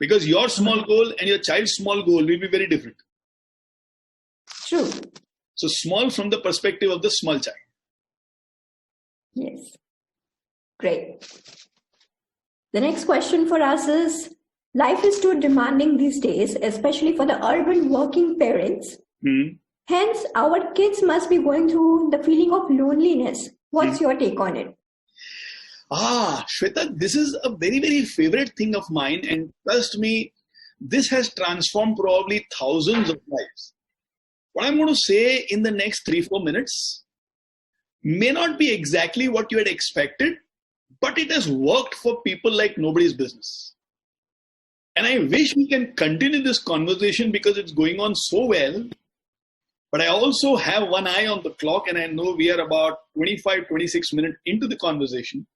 Because your small goal and your child's small goal will be very different. True. So small from the perspective of the small child. Yes. Great. The next question for us is, life is too demanding these days, especially for the urban working parents. Hence, our kids must be going through the feeling of loneliness. What's your take on it? Shweta, this is a very, very favorite thing of mine. And trust me, this has transformed probably thousands of lives. What I'm going to say in the next 3-4 minutes may not be exactly what you had expected, but it has worked for people like nobody's business. And I wish we can continue this conversation because it's going on so well. But I also have one eye on the clock and I know we are about 25-26 minutes into the conversation.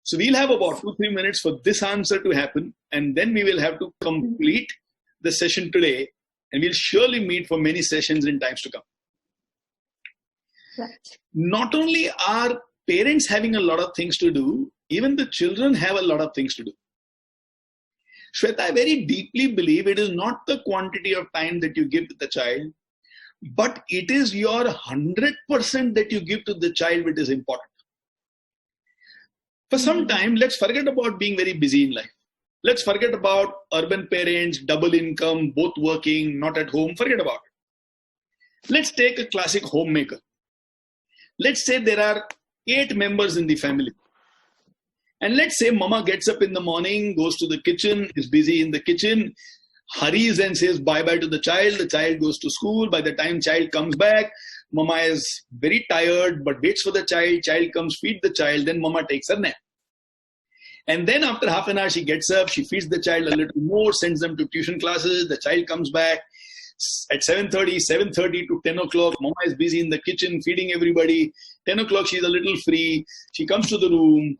So we'll have about 2-3 minutes for this answer to happen. And then we will have to complete the session today. And we'll surely meet for many sessions in times to come. Right. Not only are parents having a lot of things to do, even the children have a lot of things to do. Shweta, I very deeply believe it is not the quantity of time that you give to the child, but it is your 100% that you give to the child which is important. For some time, let's forget about being very busy in life. Let's forget about urban parents, double income, both working, not at home. Forget about it. Let's take a classic homemaker. Let's say there are 8 members in the family. And let's say mama gets up in the morning, goes to the kitchen, is busy in the kitchen, hurries and says bye-bye to the child goes to school. By the time child comes back, mama is very tired, but waits for the child comes, feed the child, then mama takes her nap. And then after half an hour, she gets up, she feeds the child a little more, sends them to tuition classes, the child comes back. At 7:30 to 10 o'clock, mama is busy in the kitchen, feeding everybody. 10 o'clock, she's a little free. She comes to the room,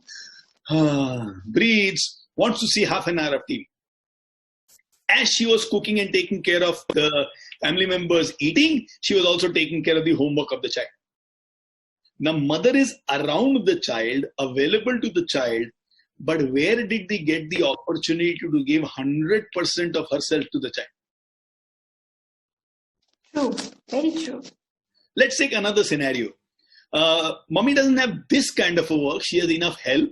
breathes, wants to see half an hour of TV. As she was cooking and taking care of the family members eating, she was also taking care of the homework of the child. Now, mother is around the child, available to the child, but where did they get the opportunity to give 100% of herself to the child? True. Very true. Let's take another scenario. Mommy doesn't have this kind of a work. She has enough help.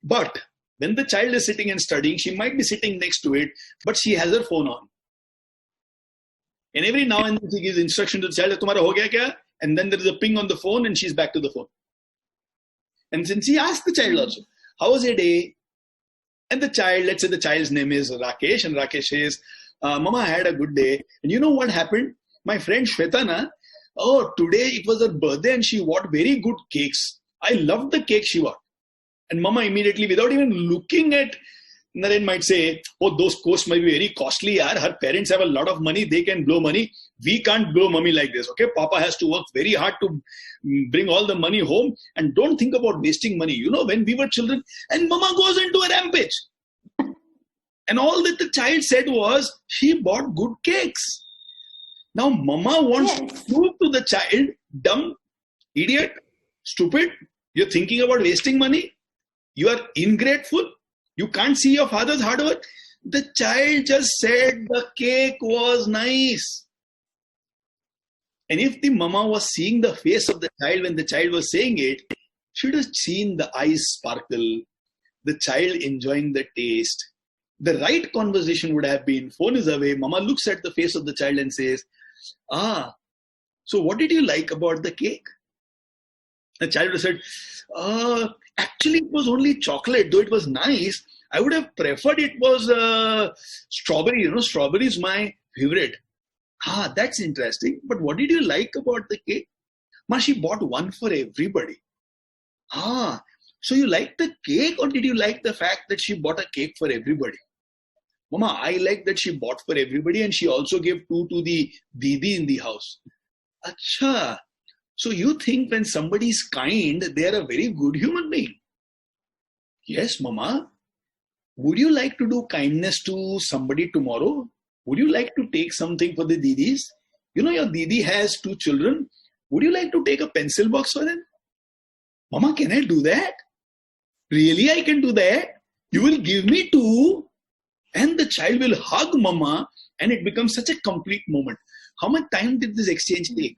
But when the child is sitting and studying, she might be sitting next to it, but she has her phone on. And every now and then she gives instruction to the child, "Tumhara ho gaya kya?" And then there is a ping on the phone and she's back to the phone. And since she asked the child also, "How was your day?" And the child, let's say the child's name is Rakesh, and Rakesh says, "Mama, I had a good day. And you know what happened? My friend Shweta, today it was her birthday and she bought very good cakes. I loved the cake she bought." And mama immediately, without even looking at, Naren might say, "Oh, those coats might be very costly. Yaar. Her parents have a lot of money. They can blow money. We can't blow mommy like this. Okay, Papa has to work very hard to bring all the money home. And don't think about wasting money. You know, when we were children," and mama goes into a rampage. And all that the child said was, "She bought good cakes." Now, mama wants to prove to the child, "Dumb, idiot, stupid, you're thinking about wasting money. You are ingrateful. You can't see your father's hard work." The child just said the cake was nice. And if the mama was seeing the face of the child when the child was saying it, she would have seen the eyes sparkle, the child enjoying the taste. The right conversation would have been, phone is away, mama looks at the face of the child and says, so what did you like about the cake? The child would have said, actually it was only chocolate, though it was nice. I would have preferred it was strawberry. Strawberry is my favorite. That's interesting. But what did you like about the cake? Ma, she bought one for everybody. So you liked the cake, or did you like the fact that she bought a cake for everybody? Mama, I like that she bought for everybody and she also gave 2 to the didi in the house. Acha. So you think when somebody is kind, they are a very good human being? Yes, Mama. Would you like to do kindness to somebody tomorrow? Would you like to take something for the didis? Your didi has 2 children. Would you like to take a pencil box for them? Mama, can I do that? Really, I can do that? You will give me 2, and the child will hug Mama, and it becomes such a complete moment. How much time did this exchange take?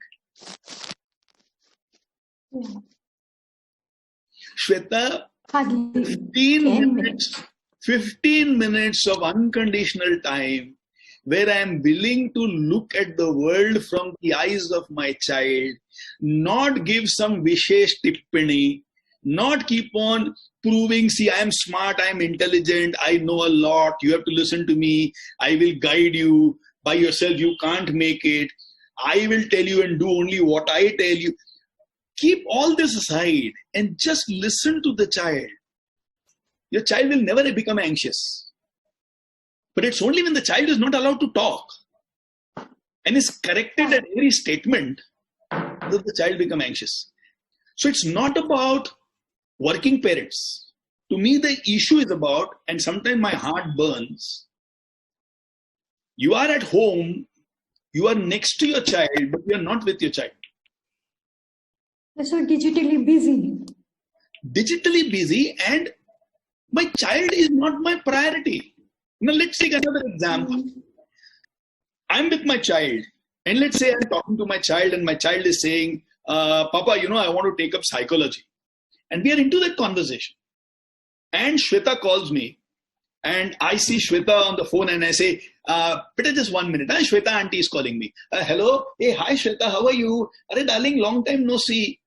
Shweta, 15 minutes of unconditional time where I am willing to look at the world from the eyes of my child, not give some vishesh tippani, not keep on proving, see, I am smart, I am intelligent, I know a lot, you have to listen to me, I will guide you, by yourself you can't make it, I will tell you and do only what I tell you. Keep all this aside and just listen to the child. Your child will never become anxious. But it's only when the child is not allowed to talk and is corrected at every statement that the child becomes anxious. So it's not about working parents. To me, the issue is about, and sometimes my heart burns, you are at home, you are next to your child, but you are not with your child. You're so digitally busy. Digitally busy, and my child is not my priority. Now let's take another example. I'm with my child, and let's say I'm talking to my child and my child is saying, Papa, I want to take up psychology. And we are into that conversation. And Shweta calls me, and I see Shweta on the phone and I say, Beta, just 1 minute. Shweta auntie is calling me. Hello? Hey, hi Shweta, how are you? Arey darling, long time no see.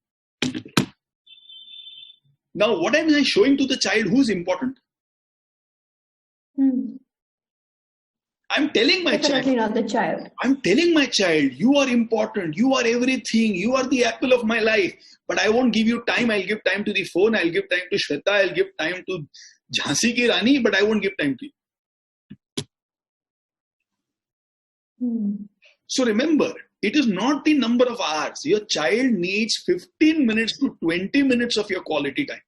Now, what am I showing to the child? Who's important? I'm telling my Definitely child. not the child. I'm telling my child, you are important. You are everything. You are the apple of my life. But I won't give you time. I'll give time to the phone. I'll give time to Shweta. I'll give time to Jhansi ki Rani. But I won't give time to you. So remember, it is not the number of hours. Your child needs 15 minutes to 20 minutes of your quality time.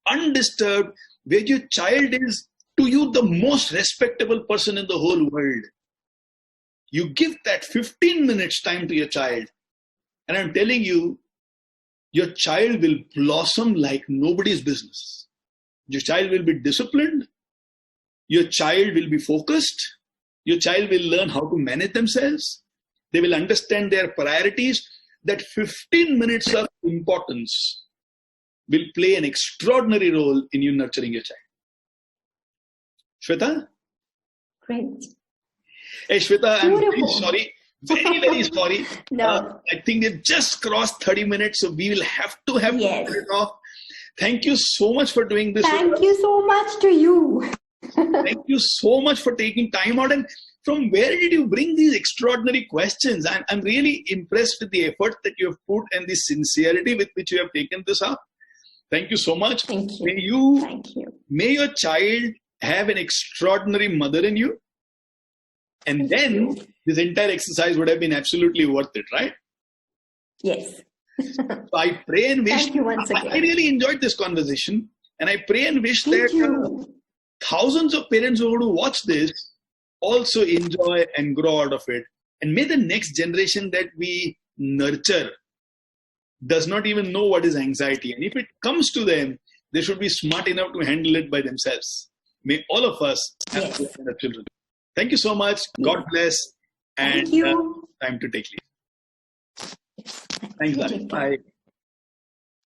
Undisturbed, where your child is to you the most respectable person in the whole world. You give that 15 minutes time to your child. And I'm telling you, your child will blossom like nobody's business. Your child will be disciplined. Your child will be focused. Your child will learn how to manage themselves. They will understand their priorities. That 15 minutes of importance will play an extraordinary role in you nurturing your child. Shweta? Great. Hey Shweta, I'm very Beautiful. sorry. Very, very sorry. No. I think they've just crossed 30 minutes, so we will have to Yes. cut it off. Thank you so much for doing this. Thank you so much to you. Thank you so much for taking time out. And from where did you bring these extraordinary questions? I'm really impressed with the effort that you have put and the sincerity with which you have taken this up. Thank you so much. Thank you. Thank you. May your child have an extraordinary mother in you. And then this entire exercise would have been absolutely worth it, right? Yes. So I pray and wish. Thank you once again. I really enjoyed this conversation. And I pray and wish Thank that you. thousands of parents who would watch this also enjoy and grow out of it. And may the next generation that we nurture does not even know what is anxiety. And if it comes to them, they should be smart enough to handle it by themselves. May all of us have Yes. those kind of children. Thank you so much. God bless. And Thank you. time to take leave. Thanks, You darling. take care. Bye.